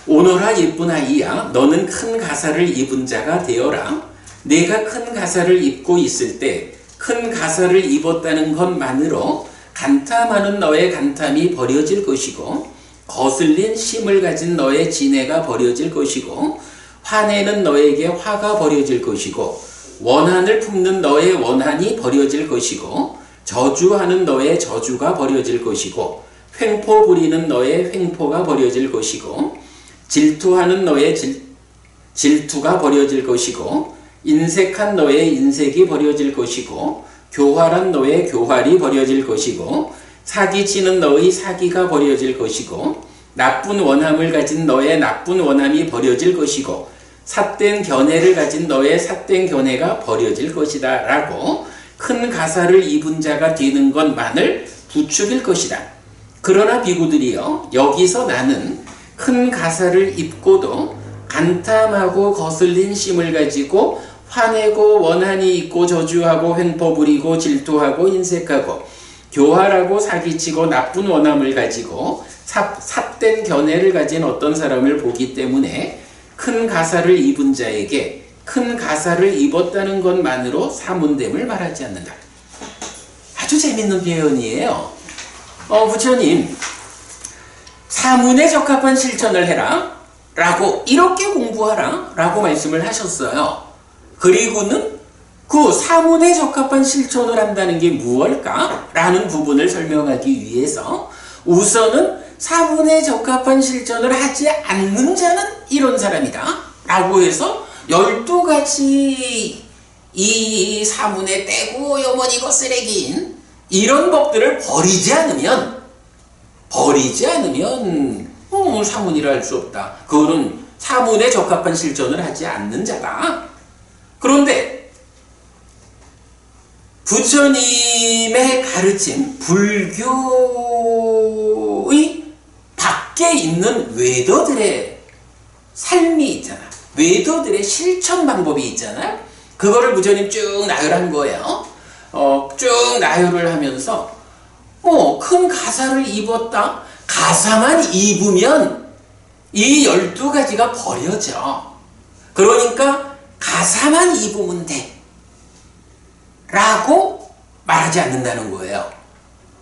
오너라 예쁜 아이야, 너는 큰 가사를 입은 자가 되어라. 내가 큰 가사를 입고 있을 때 큰 가사를 입었다는 것만으로 간탐하는 너의 간탐이 버려질 것이고 거슬린 심을 가진 너의 진해가 버려질 것이고 화내는 너에게 화가 버려질 것이고 원한을 품는 너의 원한이 버려질 것이고 저주하는 너의 저주가 버려질 것이고 횡포 부리는 너의 횡포가 버려질 것이고 질투하는 너의 질투가 버려질 것이고 인색한 너의 인색이 버려질 것이고 교활한 너의 교활이 버려질 것이고 사기치는 너의 사기가 버려질 것이고 나쁜 원함을 가진 너의 나쁜 원함이 버려질 것이고 삿된 견해를 가진 너의 삿된 견해가 버려질 것이다 라고 큰 가사를 입은 자가 되는 것만을 부추길 것이다. 그러나 비구들이여, 여기서 나는 큰 가사를 입고도 간탐하고 거슬린 심을 가지고 화내고 원한이 있고 저주하고 횡포 부리고 질투하고 인색하고 교활하고 사기치고 나쁜 원함을 가지고 삿된 견해를 가진 어떤 사람을 보기 때문에 큰 가사를 입은 자에게 큰 가사를 입었다는 것만으로 사문됨을 말하지 않는다. 아주 재밌는 표현이에요. 부처님, 사문에 적합한 실천을 해라 라고, 이렇게 공부하라 라고 말씀을 하셨어요. 그리고는 그 사문에 적합한 실천을 한다는 게 무엇일까? 라는 부분을 설명하기 위해서 우선은 사문에 적합한 실천을 하지 않는 자는 이런 사람이다 라고 해서 12가지 이 사문에 떼고 여머니고 쓰레기인 이런 법들을 버리지 않으면 사문이라 할 수 없다. 그거는 사문에 적합한 실천을 하지 않는 자다. 그런데 부처님의 가르침, 불교의 밖에 있는 외도들의 삶이 있잖아. 외도들의 실천 방법이 있잖아요. 그거를 부처님 쭉 나열한 거예요. 쭉 나열을 하면서 큰 가사를 입었다. 가사만 입으면 이 12가지가 버려져. 그러니까 가사만 입으면 돼 라고 말하지 않는다는 거예요.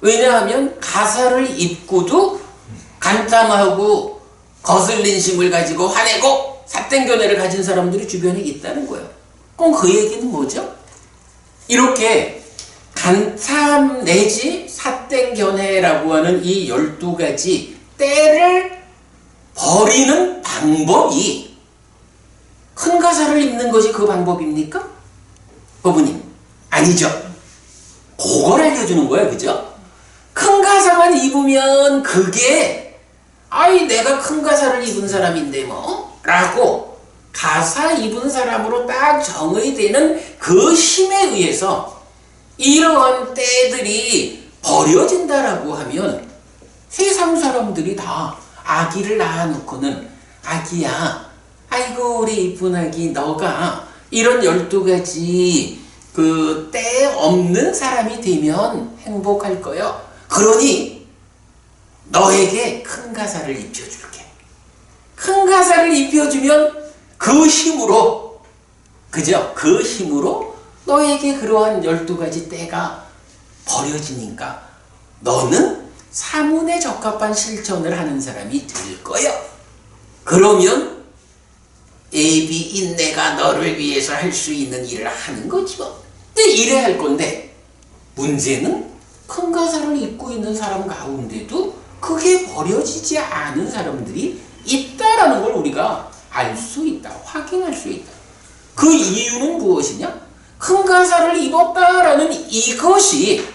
왜냐하면 가사를 입고도 간탐하고 거슬린 심을 가지고 화내고 삿된 견해를 가진 사람들이 주변에 있다는 거예요. 그럼 그 얘기는 뭐죠? 이렇게 간탐 내지 삿된 견해라고 하는 이 12가지 때를 버리는 방법이 큰 가사를 입는 것이 그 방법입니까? 법부님, 아니죠. 그걸 알려주는 거예요. 그죠? 큰 가사만 입으면 그게 내가 큰 가사를 입은 사람인데 뭐 라고 가사 입은 사람으로 딱 정의되는 그 힘에 의해서 이러한 때들이 버려진다라고 하면 세상 사람들이 다 아기를 낳아놓고는 아기야, 아이고 우리 이쁜 아기 너가 이런 12가지 그 때 없는 사람이 되면 행복할 거요. 그러니 너에게 큰 가사를 입혀줄게. 큰 가사를 입혀주면 그 힘으로, 그죠? 그 힘으로 너에게 그러한 12가지 때가 버려지니까 너는 사문에 적합한 실천을 하는 사람이 될 거야. 그러면 예비인 내가 너를 위해서 할 수 있는 일을 하는 거지 뭐. 근데 이래야 할 건데 문제는 큰 가사를 입고 있는 사람 가운데도 그게 버려지지 않은 사람들이 있다라는 걸 우리가 알 수 있다. 확인할 수 있다. 그 이유는 무엇이냐? 큰 가사를 입었다라는 이것이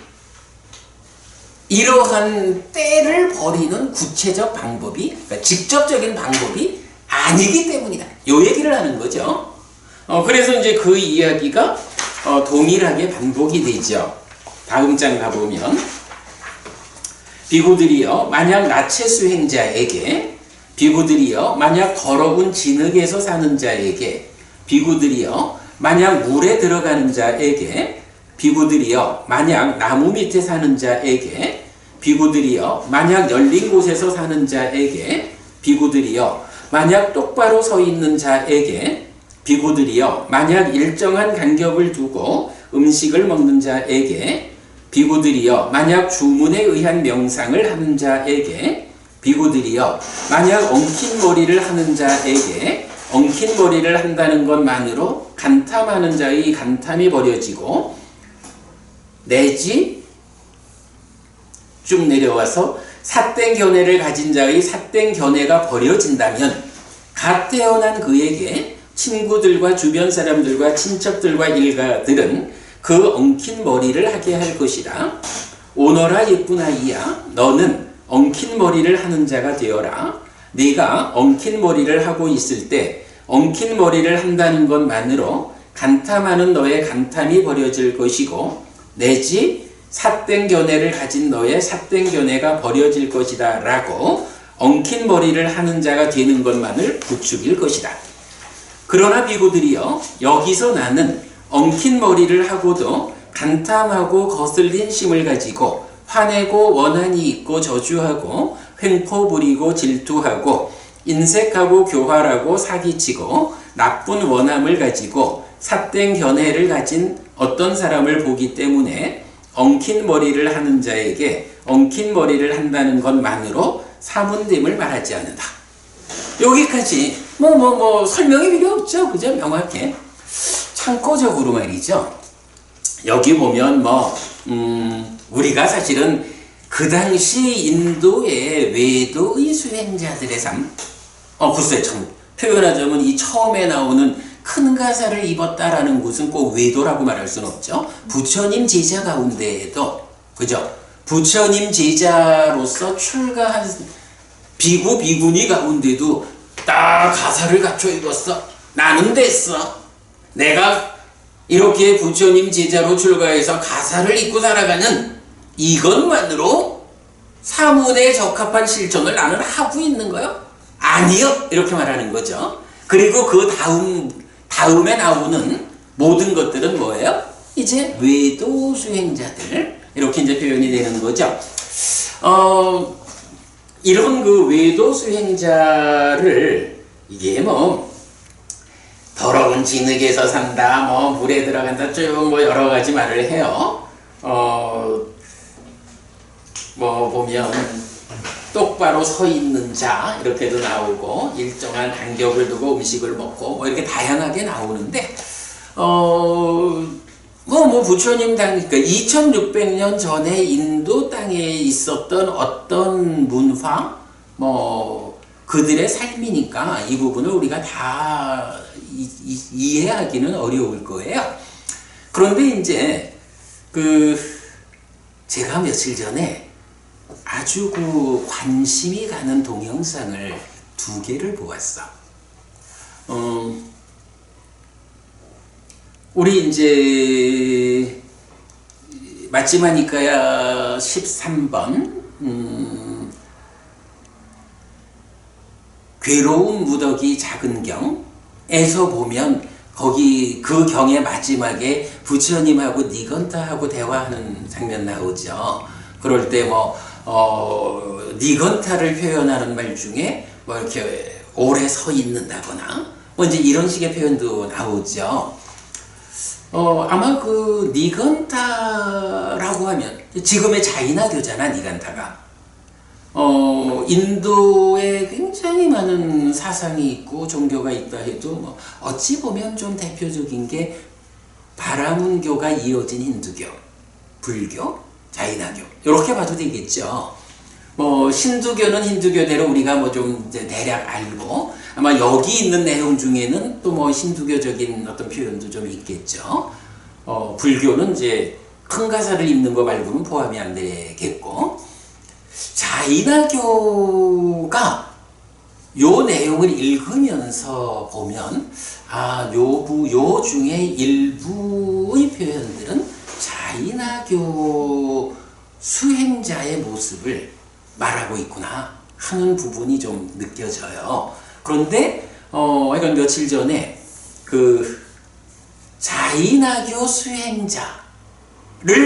이러한 때를 버리는 구체적 방법이, 그러니까 직접적인 방법이 아니기 때문이다. 요 얘기를 하는 거죠. 그래서 이제 그 이야기가 동일하게 반복이 되죠. 다음 장 가보면 비구들이여 만약 나체 수행자에게, 비구들이여 만약 더러운 진흙에서 사는 자에게, 비구들이여 만약 물에 들어가는 자에게, 비구들이여 만약 나무 밑에 사는 자에게, 비구들이여 만약 열린 곳에서 사는 자에게, 비구들이여 만약 똑바로 서 있는 자에게, 비구들이여 만약 일정한 간격을 두고 음식을 먹는 자에게, 비구들이여 만약 주문에 의한 명상을 하는 자에게, 비구들이여 만약 엉킨 머리를 하는 자에게, 엉킨 머리를 한다는 것만으로 간탐하는 자의 간탐이 버려지고, 내지 쭉 내려와서 삿된 견해를 가진 자의 삿된 견해가 버려진다면 갓 태어난 그에게 친구들과 주변 사람들과 친척들과 일가들은 그 엉킨 머리를 하게 할 것이라. 오너라 예쁜 아이야, 너는 엉킨 머리를 하는 자가 되어라. 네가 엉킨 머리를 하고 있을 때 엉킨 머리를 한다는 것만으로 간탐하는 너의 간탐이 버려질 것이고, 내지 삿된 견해를 가진 너의 삿된 견해가 버려질 것이다 라고 엉킨 머리를 하는 자가 되는 것만을 부추길 것이다. 그러나 비구들이여 여기서 나는 엉킨 머리를 하고도 간탐하고 거슬린 심을 가지고 화내고 원한이 있고 저주하고 횡포 부리고 질투하고 인색하고 교활하고 사기치고 나쁜 원함을 가지고 삿된 견해를 가진 어떤 사람을 보기 때문에 엉킨 머리를 하는 자에게 엉킨 머리를 한다는 것만으로 사문됨을 말하지 않는다. 여기까지 설명이 필요 없죠. 그죠? 명확해. 참고적으로 말이죠. 여기 보면 우리가 사실은 그 당시 인도의 외도의 수행자들의 삶, 글쎄 참 표현하자면 이 처음에 나오는 큰 가사를 입었다라는 것은 꼭 외도라고 말할 수는 없죠. 부처님 제자 가운데에도, 그죠? 부처님 제자로서 출가한 비구 비구니 가운데도 딱 가사를 갖춰 입었어. 나는 됐어. 내가 이렇게 부처님 제자로 출가해서 가사를 입고 살아가는 이것만으로 사문에 적합한 실천을 나는 하고 있는 거요? 아니요. 이렇게 말하는 거죠. 그리고 그 다음에 나오는 모든 것들은 뭐예요? 이제 외도 수행자들, 이렇게 이제 표현이 되는 거죠. 이런 그 외도 수행자를 이게 더러운 진흙에서 산다, 물에 들어간다, 쭉 여러 가지 말을 해요. 보면 똑바로 서 있는 자 이렇게도 나오고 일정한 간격을 두고 음식을 먹고 이렇게 다양하게 나오는데 부처님 당, 그러니까 2600년 전에 인도 땅에 있었던 어떤 문화, 그들의 삶이니까 이 부분을 우리가 다 이해하기는 어려울 거예요. 그런데 이제 제가 며칠 전에 아주 관심이 가는 동영상을 2개를 보았어. 우리 이제 마지막이니까야 13번 괴로운 무더기 작은 경에서 보면 거기 그 경의 마지막에 부처님하고 니건타하고 대화하는 장면 나오죠. 그럴 때 니건타를 표현하는 말 중에 이렇게 오래 서 있는다거나 이제 이런 식의 표현도 나오죠. 아마 그 니간타라고 하면 지금의 자이나교잖아, 니간타가. 인도에 굉장히 많은 사상이 있고 종교가 있다 해도 뭐 어찌 보면 좀 대표적인 게 바라문교가 이어진 힌두교, 불교, 자이나교 이렇게 봐도 되겠죠. 뭐 힌두교는 힌두교대로 우리가 뭐 좀 대략 알고 아마 여기 있는 내용 중에는 또 뭐 힌두교적인 어떤 표현도 좀 있겠죠. 불교는 이제 큰 가사를 읽는 거 말고는 포함이 안 되겠고, 자이나교가 요 내용을 읽으면서 보면 요 중에 일부의 표현들은 자이나교 수행자의 모습을 말하고 있구나 하는 부분이 좀 느껴져요. 그런데 이건 며칠 전에 그 자이나교 수행자를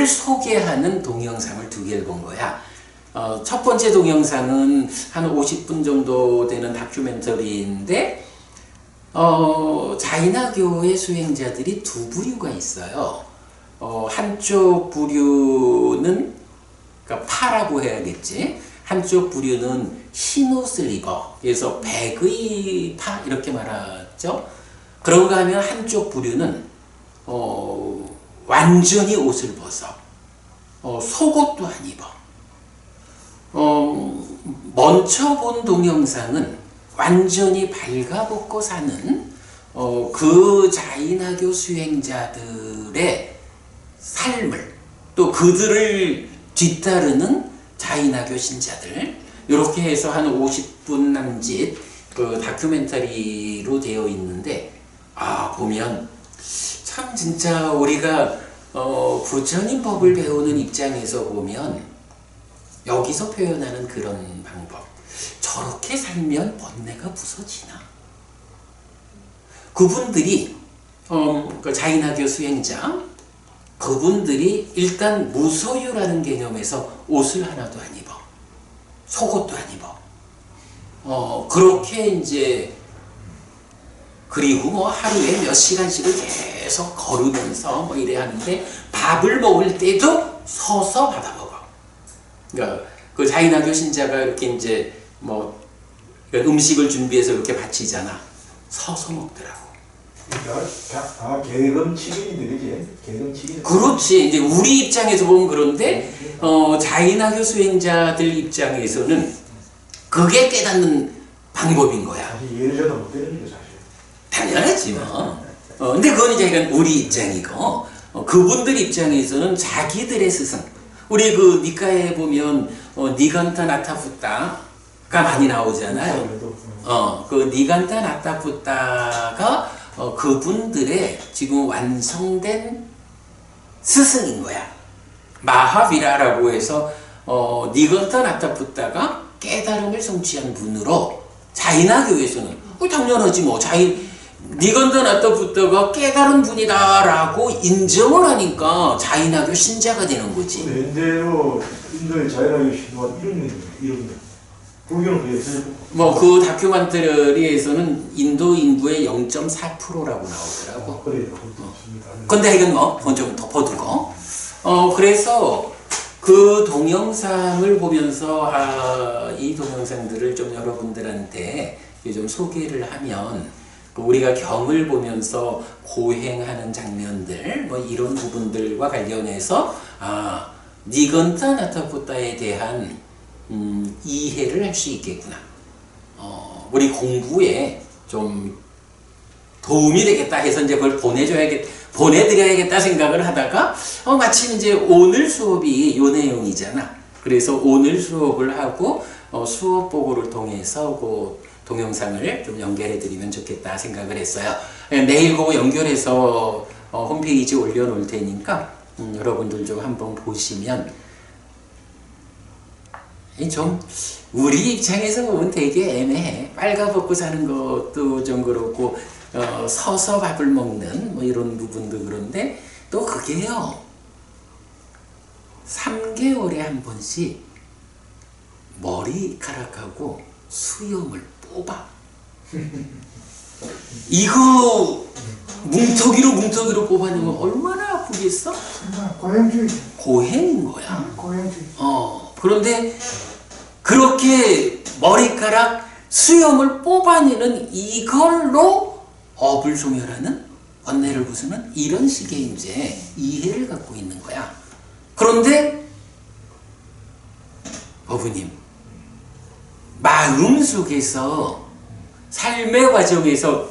소개하는 동영상을 2개를 본 거야. 첫 번째 동영상은 한 50분 정도 되는 다큐멘터리인데 자이나교의 수행자들이 2부류가 있어요. 한쪽 부류는 그러니까 파라고 해야겠지. 한쪽 부류는 흰 옷을 입어. 그래서 백의 파 이렇게 말하죠. 그런가 하면 한쪽 부류는 완전히 옷을 벗어. 속옷도 안 입어. 먼저 본 동영상은 완전히 발가벗고 사는 그 자이나교 수행자들의 삶을, 또 그들을 뒤따르는 자이나교 신자들, 이렇게 해서 한 50분 남짓 그 다큐멘터리로 되어 있는데, 보면 참 진짜 우리가 부처님 법을 배우는 입장에서 보면 여기서 표현하는 그런 방법, 저렇게 살면 번뇌가 부서지나? 그분들이 그 자이나교 수행자, 그분들이 일단 무소유라는 개념에서 옷을 하나도 안 입어, 속옷도 안 입어. 그렇게 이제, 그리고 뭐 하루에 몇 시간씩을 계속 걸으면서 뭐 이래 하는데, 밥을 먹을 때도 서서 받아 먹어. 그러니까 그 자이나교 신자가 이렇게 이제 뭐 음식을 준비해서 이렇게 바치잖아. 서서 먹더라고. 그러니까 계금치기인데, 그지? 계금치기. 그렇지. 이제 우리 입장에서 보면 그런데 자이나교 수행자들 입장에서는 그게 깨닫는 방법인 거야. 사실 예를 들어 못 되는 게 사실. 당연하지 뭐. 근데 그건 이제 우리 입장이고, 그분들 입장에서는 자기들의 스승. 우리 그 니카에 보면 니간타 나타푸타가 많이 나오잖아요. 그 니간타 나타푸타가 그분들의 지금 완성된 스승인 거야. 마하비라라고 해서 니간타 나타푸타가 깨달음을 성취한 분으로, 자이나교에서는 당연하지 뭐, 니간타 나타푸타가 깨달은 분이다라고 인정을 하니까 자이나교 신자가 되는 거지. 인대로 인도의 자이나교 신도가 이런 불교는 그게 있어요. 뭐 그 다큐멘터리에서는 인도 인구의 0.4%라고 나오더라고. 그래요. 근데 이건 뭐 좀 덮어두고, 그래서 그 동영상을 보면서 이 동영상들을 좀 여러분들한테 좀 소개를 하면, 우리가 경을 보면서 고행하는 장면들, 뭐 이런 부분들과 관련해서 니간타 나타푸타에 대한 이해를 할 수 있겠구나. 우리 공부에 좀 도움이 되겠다 해서 이제 그걸 보내드려야겠다 생각을 하다가, 마침 이제 오늘 수업이 요 내용이잖아. 그래서 오늘 수업을 하고 수업 보고를 통해서 그 동영상을 좀 연결해 드리면 좋겠다 생각을 했어요. 내일 그거 연결해서 홈페이지에 올려놓을 테니까 여러분들 좀 한번 보시면, 좀 우리 입장에서 보면 되게 애매해. 빨가벗고 사는 것도 좀 그렇고, 서서 밥을 먹는 뭐 이런 부분도 그런데, 또 그게요, 3개월에 한 번씩 머리카락하고 수염을 뽑아. 이거 뭉텅이로 뽑아내면 얼마나 아프겠어? 정말 고행주의죠. 고행인 거야. 고행주의. 그런데 그렇게 머리카락 수염을 뽑아내는 이걸로 업을 소멸하는, 번뇌를 부수는 이런 식의 이제 이해를 갖고 있는 거야. 그런데 어부님, 마음 속에서 삶의 과정에서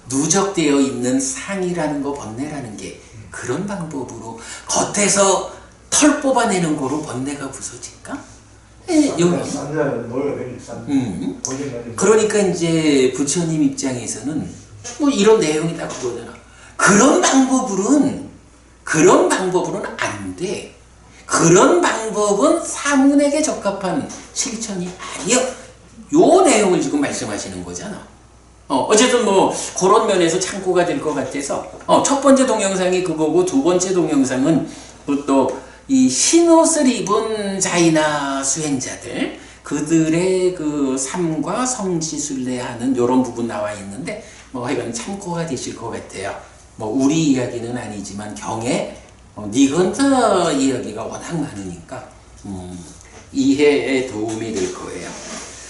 누적되어 있는 상이라는 거, 번뇌라는 게 그런 방법으로 겉에서 털 뽑아내는 거로 번뇌가 부서질까? 여기. 싼자는 노예가 됩니다. 그러니까 이제 부처님 입장에서는 뭐 이런 내용이 딱 그거잖아. 그런 방법으로는 안 돼. 그런 방법은 사문에게 적합한 실천이 아니야. 요 내용을 지금 말씀하시는 거잖아. 어쨌든 뭐 그런 면에서 참고가 될 것 같아서 첫 번째 동영상이 그거고, 두 번째 동영상은 또 이 흰옷을 입은 자이나 수행자들, 그들의 그 삶과 성지순례하는 이런 부분 나와 있는데 뭐 하여간 참고가 되실 것 같아요. 뭐 우리 이야기는 아니지만 경에 니건트 이야기가 워낙 많으니까 이해에 도움이 될 거예요.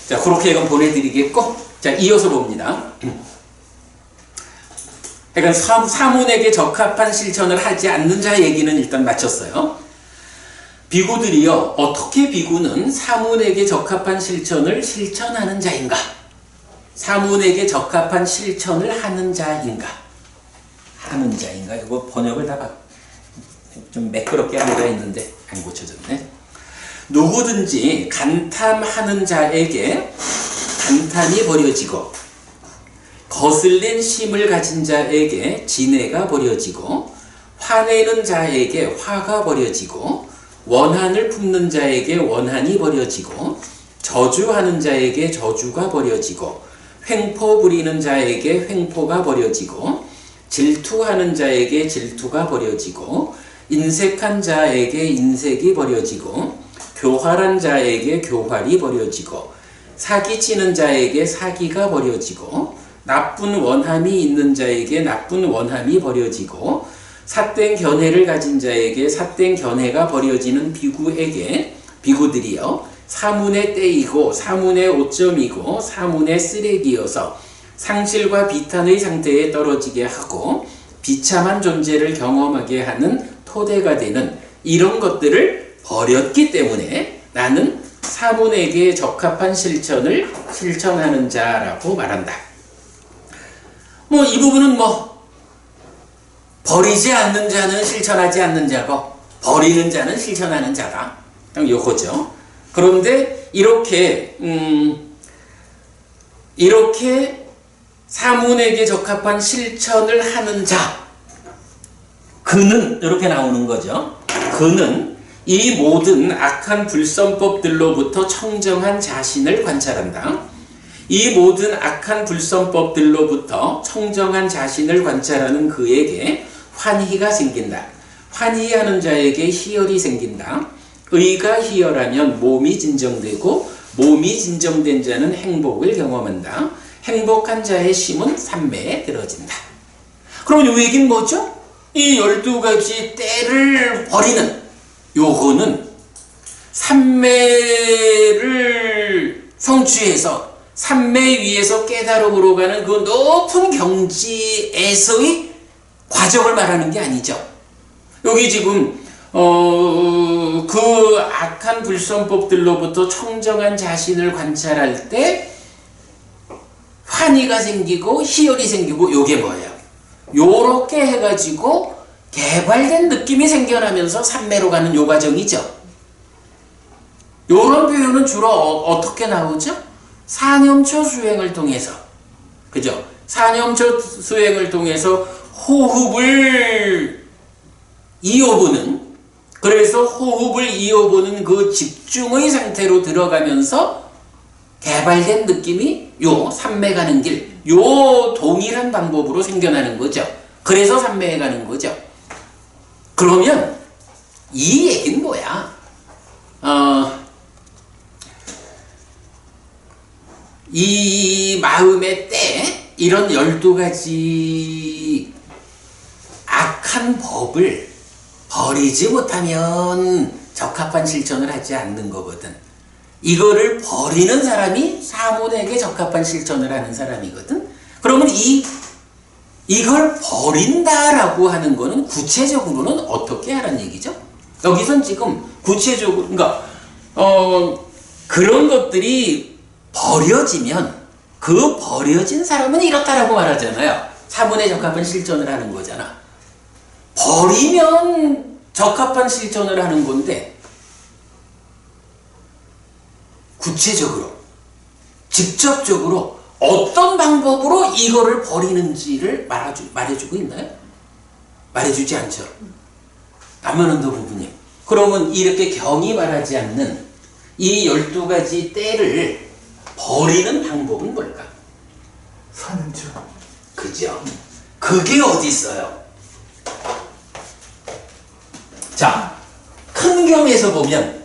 자, 그렇게 이건 보내드리겠고, 자, 이어서 봅니다. 그러니까 사문에게 적합한 실천을 하지 않는 자 얘기는 일단 마쳤어요. 비구들이요, 어떻게 비구는 사문에게 적합한 실천을 실천하는 자인가? 사문에게 적합한 실천을 하는 자인가? 이거 번역을 다 좀 매끄럽게 하려고 했는데 안 고쳐졌네. 누구든지 간탐하는 자에게 간탐이 버려지고, 거슬린 심을 가진 자에게 진해가 버려지고, 화내는 자에게 화가 버려지고, 원한을 품는 자에게 원한이 버려지고, 저주하는 자에게 저주가 버려지고, 횡포 부리는 자에게 횡포가 버려지고, 질투하는 자에게 질투가 버려지고, 인색한 자에게 인색이 버려지고, 교활한 자에게 교활이 버려지고, 사기치는 자에게 사기가 버려지고, 나쁜 원함이 있는 자에게 나쁜 원함이 버려지고, 삿된 견해를 가진 자에게 삿된 견해가 버려지는 비구들이여, 사문의 때이고 사문의 오점이고 사문의 쓰레기여서 상실과 비탄의 상태에 떨어지게 하고 비참한 존재를 경험하게 하는 토대가 되는 이런 것들을 버렸기 때문에 나는 사문에게 적합한 실천을 실천하는 자라고 말한다. 뭐 이 부분은 뭐 버리지 않는 자는 실천하지 않는 자고, 버리는 자는 실천하는 자다. 요거죠. 그런데 이렇게 사문에게 적합한 실천을 하는 자, 그는 이렇게 나오는 거죠. 그는 이 모든 악한 불선법들로부터 청정한 자신을 관찰한다. 이 모든 악한 불선법들로부터 청정한 자신을 관찰하는 그에게 환희가 생긴다. 환희하는 자에게 희열이 생긴다. 의가 희열하면 몸이 진정되고, 몸이 진정된 자는 행복을 경험한다. 행복한 자의 심은 삼매에 들어진다. 그럼 이 얘기는 뭐죠? 이 12가지 때를 버리는, 요거는 삼매를 성취해서 삼매 위에서 깨달음으로 가는 그 높은 경지에서의 과정을 말하는 게 아니죠. 여기 지금 그 악한 불선법들로부터 청정한 자신을 관찰할 때 환희가 생기고 희열이 생기고, 요게 뭐예요? 요렇게 해가지고 개발된 느낌이 생겨나면서 삼매로 가는 요 과정이죠. 요런 표현은 주로 어떻게 나오죠? 사념초 수행을 통해서, 그죠? 사념초 수행을 통해서 호흡을 이어보는, 그래서 호흡을 이어보는 그 집중의 상태로 들어가면서 개발된 느낌이 요 삼매 가는 길, 요 동일한 방법으로 생겨나는 거죠. 그래서 삼매에 가는 거죠. 그러면 이 얘기는 뭐야? 이 마음의 때, 이런 12가지 악한 법을 버리지 못하면 적합한 실천을 하지 않는 거거든. 이거를 버리는 사람이 사문에게 적합한 실천을 하는 사람이거든. 그러면 이걸 버린다라고 하는 거는 구체적으로는 어떻게 하라는 얘기죠? 여기선 지금 구체적으로, 그러니까 그런 것들이 버려지면 그 버려진 사람은 이렇다라고 말하잖아요. 사문에 적합한 실천을 하는 거잖아. 버리면 적합한 실천을 하는 건데 구체적으로, 직접적으로 어떤 방법으로 이거를 버리는지를 말해주고 있나요? 말해주지 않죠. 남만원도 부부님, 그러면 이렇게 경이 말하지 않는 이 12가지 때를 버리는 방법은 뭘까? 사는죠. 그죠? 그게 어디 있어요? 자, 큰 경에서 보면,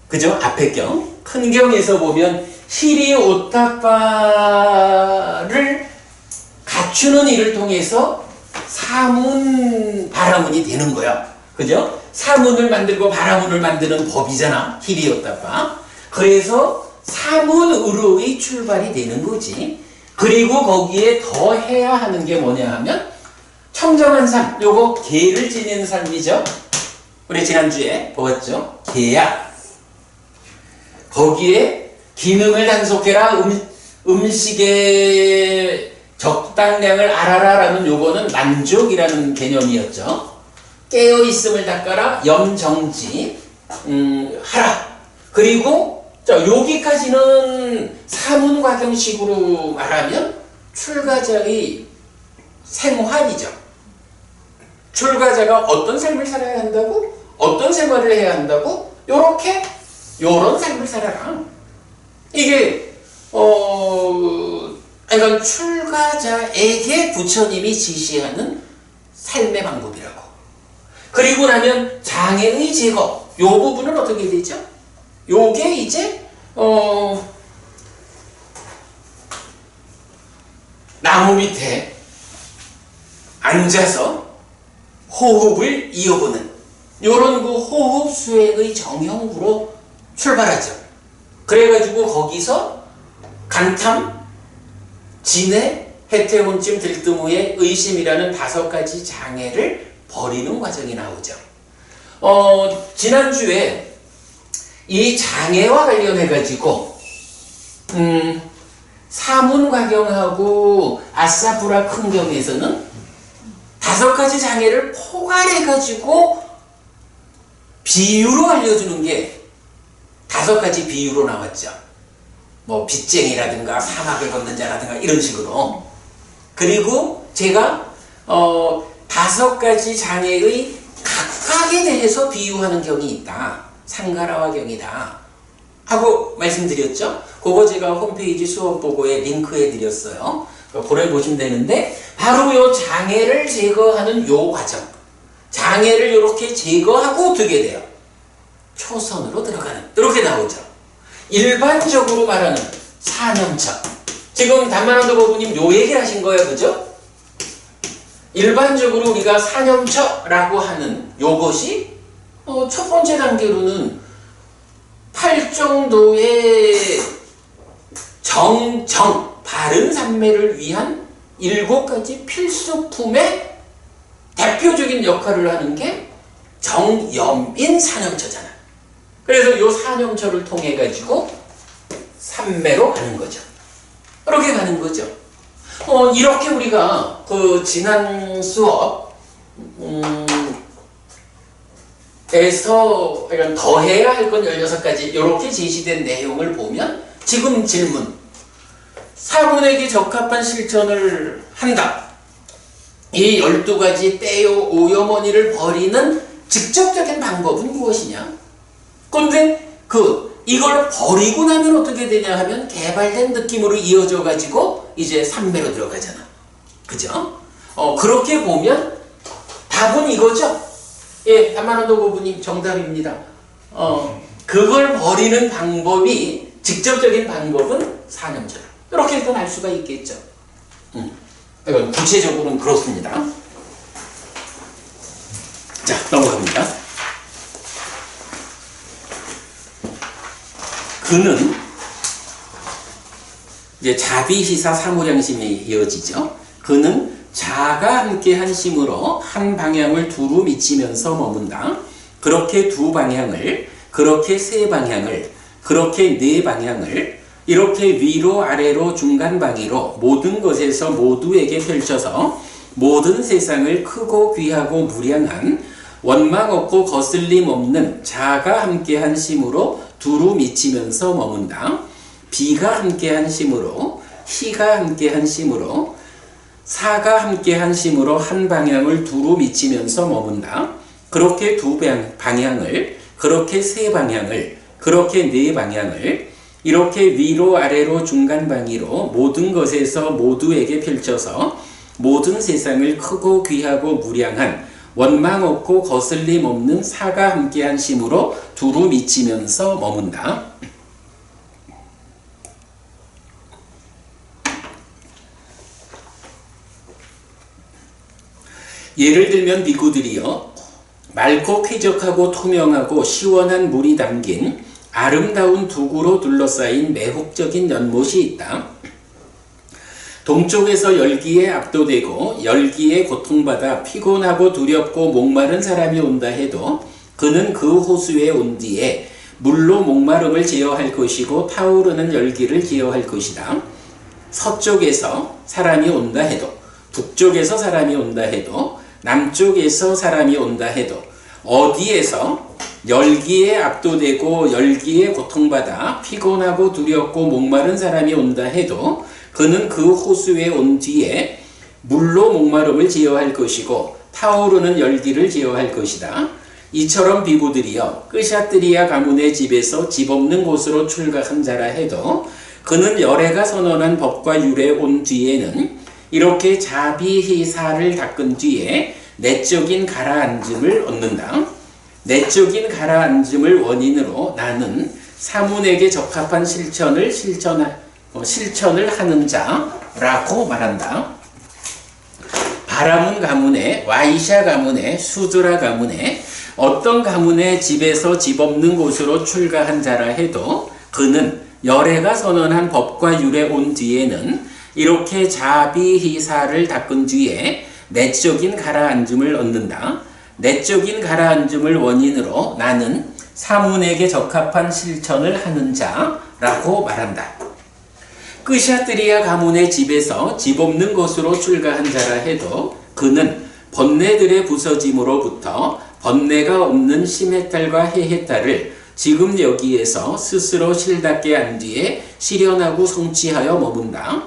그죠? 앞에 경, 큰 경에서 보면 시리 오타파를 갖추는 일을 통해서 사문, 바라문이 되는 거야. 그죠? 사문을 만들고 바라문을 만드는 법이잖아. 히리오타파. 그래서 사문으로의 출발이 되는 거지. 그리고 거기에 더 해야 하는 게 뭐냐 하면 청정한 삶, 요거 계를 지니는 삶이죠. 우리 지난주에 보았죠. 계야. 거기에 기능을 단속해라, 음식의 적당량을 알아라라는 요거는 만족이라는 개념이었죠. 깨어있음을 닦아라, 염정지 하라. 그리고 자, 여기까지는 사문과경식으로 말하면 출가자의 생활이죠. 출가자가 어떤 삶을 살아야 한다고? 어떤 생활을 해야 한다고? 요런 삶을 살아라. 이게 그러니까 출가자에게 부처님이 지시하는 삶의 방법이라고. 그리고 나면 장애의 제거, 요 부분은 어떻게 되죠? 요게 이제 나무 밑에 앉아서 호흡을 이어보는 요런 그 호흡 수행의 정형으로 출발하죠. 그래가지고 거기서 간탐, 진해, 해태혼침, 들뜸후의 의심이라는 5가지 장애를 버리는 과정이 나오죠. 지난주에 이 장애와 관련해가지고 사문과경하고 아사푸라 큰경에서는 5가지 장애를 포괄해가지고 비유로 알려주는 게 5가지 비유로 나왔죠. 뭐 빚쟁이라든가 사막을 걷는 자라든가 이런 식으로. 그리고 제가 5가지 장애의 각각에 대해서 비유하는 경이 있다. 상가라와 경이다 하고 말씀드렸죠. 그거 제가 홈페이지 수업 보고에 링크해 드렸어요. 그걸 보시면 되는데 바로 요 장애를 제거하는 요 과정, 장애를 이렇게 제거하고 어떻게 돼요? 초선으로 들어가는, 이렇게 나오죠. 일반적으로 말하는 사념처, 지금 담만원도 법부님 요 얘기를 하신 거예요, 그죠? 일반적으로 우리가 사념처라고 하는 요것이 첫 번째 단계로는 8정도의 바른 삼매를 위한 7가지 필수품의 대표적인 역할을 하는 게 정염인 사념처잖아. 그래서 요 사념처를 통해 가지고 삼매로 가는 거죠. 그렇게 가는 거죠. 이렇게 우리가 그 지난 수업 에서 더 해야 할 건 16가지 이렇게 제시된 내용을 보면 지금 질문, 사문에게 적합한 실천을 한다. 이 12가지 때요 오염원이를 버리는 직접적인 방법은 무엇이냐? 근데 이걸 버리고 나면 어떻게 되냐 하면 개발된 느낌으로 이어져 가지고 이제 삼매로 들어가잖아. 그죠? 그렇게 보면 답은 이거죠. 예, 담만원도 고부님 정답입니다. 그걸 버리는 방법이, 직접적인 방법은 사념처다. 이렇게 일단 알 수가 있겠죠. 구체적으로는 그렇습니다. 넘어갑니다. 그는 이제 자비희사 사무량심이 이어지죠. 그는 자가 함께 한 심으로 한 방향을 두루 미치면서 머문다. 그렇게 두 방향을, 그렇게 세 방향을, 그렇게 네 방향을 이렇게 위로 아래로 중간 방위로 모든 것에서 모두에게 펼쳐서 모든 세상을 크고 귀하고 무량한 원망 없고 거슬림 없는 자가 함께한 심으로 두루 미치면서 머문다. 비가 함께한 심으로, 희가 함께한 심으로, 사가 함께한 심으로 한 방향을 두루 미치면서 머문다. 그렇게 두 방향을, 그렇게 세 방향을, 그렇게 네 방향을 이렇게 위로 아래로 중간 방위로 모든 것에서 모두에게 펼쳐서 모든 세상을 크고 귀하고 무량한 원망 없고 거슬림 없는 사가 함께한 심으로 두루 미치면서 머문다. 예를 들면 비구들이여 맑고 쾌적하고 투명하고 시원한 물이 담긴 아름다운 두구로 둘러싸인 매혹적인 연못이 있다. 동쪽에서 열기에 압도되고 열기에 고통받아 피곤하고 두렵고 목마른 사람이 온다 해도 그는 그 호수에 온 뒤에 물로 목마름을 제어할 것이고 타오르는 열기를 제어할 것이다. 서쪽에서 사람이 온다 해도 북쪽에서 사람이 온다 해도 남쪽에서 사람이 온다 해도 어디에서 열기에 압도되고 열기에 고통받아 피곤하고 두렵고 목마른 사람이 온다 해도 그는 그 호수에 온 뒤에 물로 목마름을 제어할 것이고 타오르는 열기를 제어할 것이다. 이처럼 비구들이여 끄샤뜨리아 가문의 집에서 집 없는 곳으로 출가한 자라 해도 그는 열애가 선언한 법과 율에 온 뒤에는 이렇게 자비희사를 닦은 뒤에 내적인 가라앉음을 얻는다. 내적인 가라앉음을 원인으로 나는 사문에게 적합한 실천을 하는 자라고 말한다. 바라문 가문에, 와이샤 가문에, 수드라 가문에 어떤 가문의 집에서 집 없는 곳으로 출가한 자라 해도 그는 열애가 선언한 법과 율에 온 뒤에는 이렇게 자비희사를 닦은 뒤에 내적인 가라앉음을 얻는다. 내적인 가라앉음을 원인으로 나는 사문에게 적합한 실천을 하는 자라고 말한다. 끄샤뜨리아 가문의 집에서 집 없는 곳으로 출가한 자라 해도 그는 번뇌들의 부서짐으로부터 번뇌가 없는 심해탈과 해해탈을 지금 여기에서 스스로 실답게 한 뒤에 실현하고 성취하여 머문다.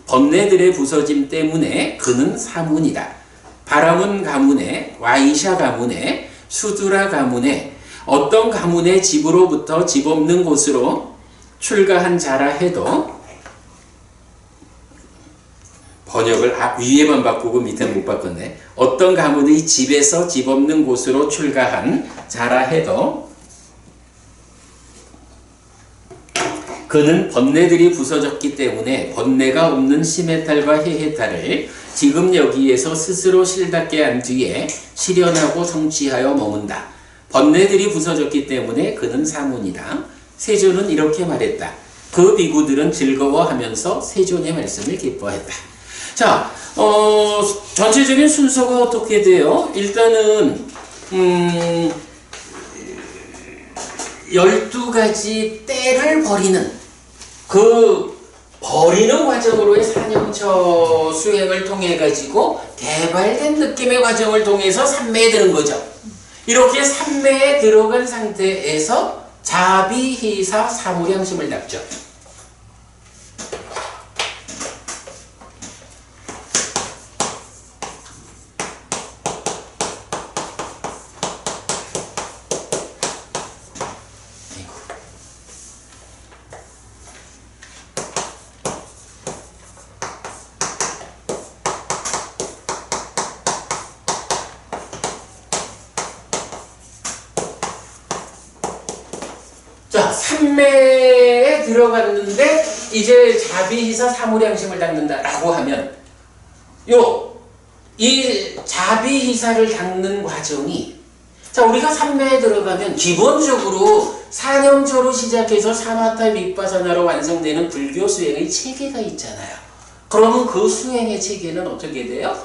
번뇌들의 부서짐 때문에 그는 사문이다. 바라문 가문에, 와이샤 가문에, 수두라 가문에 어떤 가문의 집으로부터 집 없는 곳으로 출가한 자라 해도 번역을 위에만 바꾸고 밑에 못 바꿨네. 어떤 가문의 집에서 집 없는 곳으로 출가한 자라 해도 그는 번뇌들이 부서졌기 때문에 번뇌가 없는 심해탈과 해해탈을 지금 여기에서 스스로 실답게 한 뒤에 실현하고 성취하여 머문다. 번뇌들이 부서졌기 때문에 그는 사문이다. 세존은 이렇게 말했다. 그 비구들은 즐거워하면서 세존의 말씀을 기뻐했다. 자, 전체적인 순서가 어떻게 돼요? 일단은 12가지 때를 버리는 그 버리는 과정으로의 산영처 수행을 통해 가지고 개발된 느낌의 과정을 통해서 삼매에 드는 거죠. 이렇게 삼매에 들어간 상태에서 자비희사 사무량심을 닦죠. 자, 삼매에 들어갔는데 이제 자비희사 사무량심을 닦는다라고 하면 이 자비희사를 닦는 과정이 자, 우리가 삼매에 들어가면 기본적으로 사념초로 시작해서 사마타 윗바사나로 완성되는 불교 수행의 체계가 있잖아요. 그러면 그 수행의 체계는 어떻게 돼요?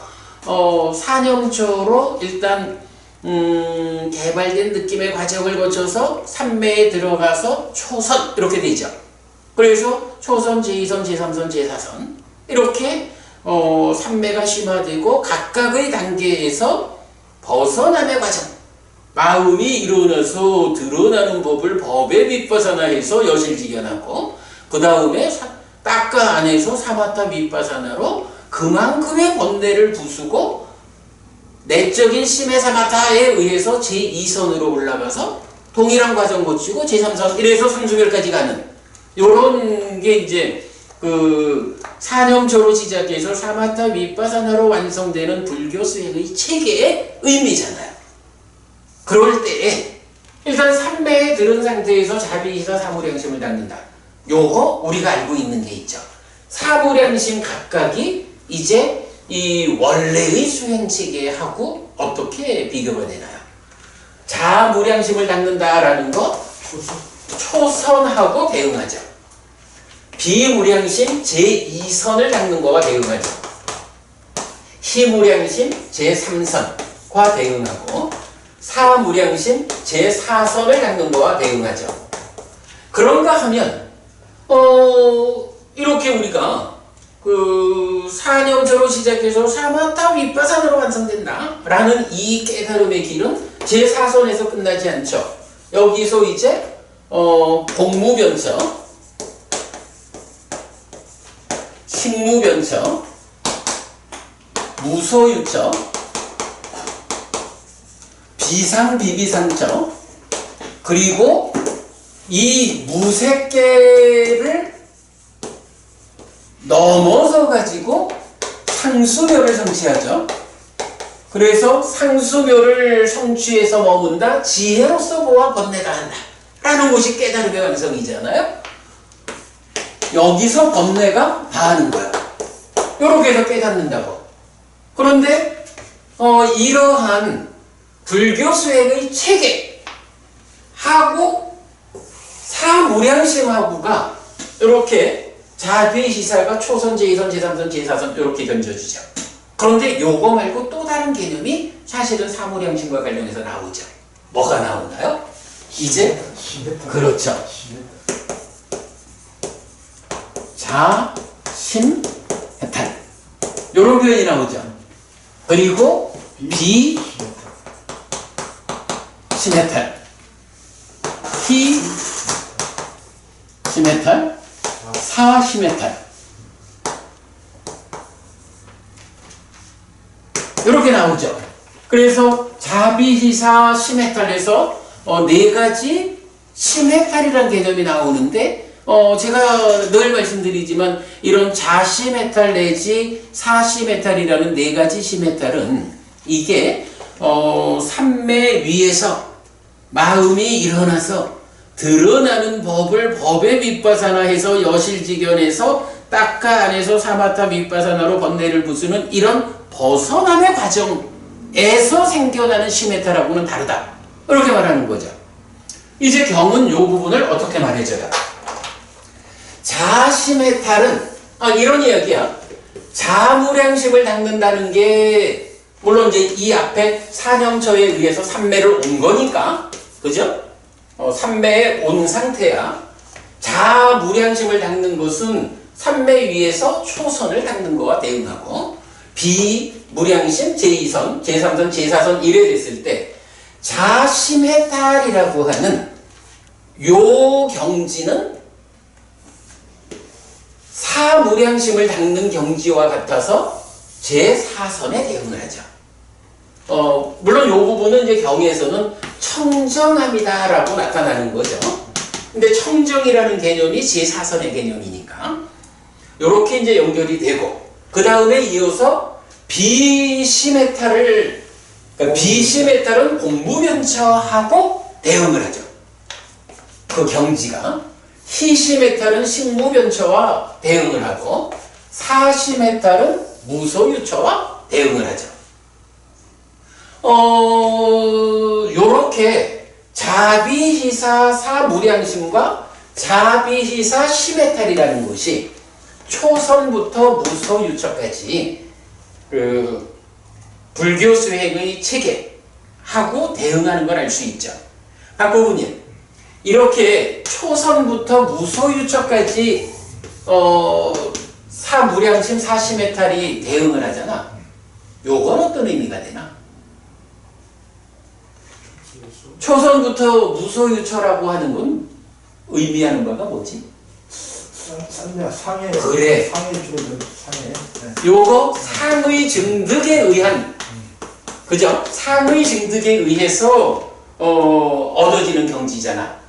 사념초로 일단 개발된 느낌의 과정을 거쳐서 삼매에 들어가서 초선 이렇게 되죠. 그래서 초선, 제2선, 제3선, 제4선 이렇게 삼매가 심화되고 각각의 단계에서 벗어남의 과정, 마음이 일어나서 드러나는 법을 법에 윗바사나해서 여실직연하고 그 다음에 딱가 안에서 사마타 윗바사나로 그만큼의 번뇌를 부수고 내적인 심해 사마타에 의해서 제2선으로 올라가서 동일한 과정 거치고 제3선 이래서 상수별까지 가는 요런 게 이제 그 사념초로 시작해서 사마타 윗바사나로 완성되는 불교 수행의 체계의 의미잖아요. 그럴 때에 일단 삼매에 들은 상태에서 자비시사 사무량심을 닦는다. 요거 우리가 알고 있는 게 있죠. 사무량심 각각이 이제 이 원래의 수행 체계하고 어떻게 비교가 되나요? 자무량심을 닦는다라는 거 초선하고 대응하죠. 비무량심 제2선을 닦는 거와 대응하죠. 희무량심 제3선과 대응하고 사무량심 제4선을 닦는 거와 대응하죠. 그런가 하면 이렇게 우리가 그 사념초로 시작해서 사마타 윗바사나로 완성된다 라는 이 깨달음의 길은 제4선에서 끝나지 않죠. 여기서 이제 복무변처, 식무변처, 무소유처, 비상비비상처, 그리고 이 무색계를 넘어서 가지고 상수묘를 성취하죠. 그래서 상수묘를 성취해서 머문다, 지혜로서 보아 번뇌가 한다 라는 것이 깨달음의 완성이잖아요. 여기서 번뇌가 다하는 거예요. 이렇게 해서 깨닫는다고. 그런데 이러한 불교 수행의 체계하고 사무량심하고가 이렇게 자비시사가 초선, 제2선, 제3선, 제4선 이렇게 견져주죠. 그런데 요거 말고 또 다른 개념이 사실은 사무량심과 관련해서 나오죠. 뭐가 나오나요? 이제 그렇죠. 자, 심, 해탈 요런 표현이 나오죠. 그리고 비, 심해탈, 희, 심해탈, 사, 심해탈 이렇게 나오죠. 그래서 자비시사 심해탈에서 네 가지 심해탈이라는 개념이 나오는데 제가 늘 말씀드리지만 이런 자심해탈 내지 사심해탈이라는 네 가지 심해탈은 이게 삼매 위에서 마음이 일어나서 드러나는 법을 법에 윗바사나해서 여실직연해서 딱가 안에서 사마타 윗바사나로 번뇌를 부수는 이런 벗어남의 과정에서 생겨나는 심해탈하고는 다르다. 이렇게 말하는 거죠. 이제 경은 이 부분을 어떻게 말해줘요? 자심해탈은 이런 이야기야. 자무량심을 닦는다는 게 물론 이제 이 앞에 사념처에 의해서 삼매를 온 거니까, 그죠? 삼매에 온 상태야. 자무량심을 닦는 것은 삼매 위에서 초선을 닦는 거와 대응하고, 비무량심 제2선, 제3선, 제4선 이래 됐을 때 자심해탈이라고 하는 요 경지는 사무량심을 닦는 경지와 같아서 제4선에 대응을 하죠. 물론 이 부분은 이제 경에서는 청정함이다라고 나타나는 거죠. 근데 청정이라는 개념이 제4선의 개념이니까 이렇게 이제 연결이 되고, 그 다음에 이어서 비심해탈을, 그러니까 비심해탈은 공무변처하고 대응을 하죠. 그 경지가. 희심해탈은 식무변처와 대응을 하고, 사심해탈은 무소유처와 대응을 하죠. 요렇게 이렇게 자비희사 사무량심과 자비희사 시메탈이라는 것이 초선부터 무소유처까지 그 불교 수행의 체계하고 대응하는 걸 알 수 있죠. 박고분님, 이렇게 초선부터 무소유처까지 사무량심 사시메탈이 대응을 하잖아. 요건 어떤 의미가 되나? 초선부터 무소유처라고 하는 건 의미하는 바가 뭐지? 상해. 그래. 상해 주로 상해. 네. 요거 상의 증득에 의한, 그죠? 상의 증득에 의해서 얻어지는 경지잖아.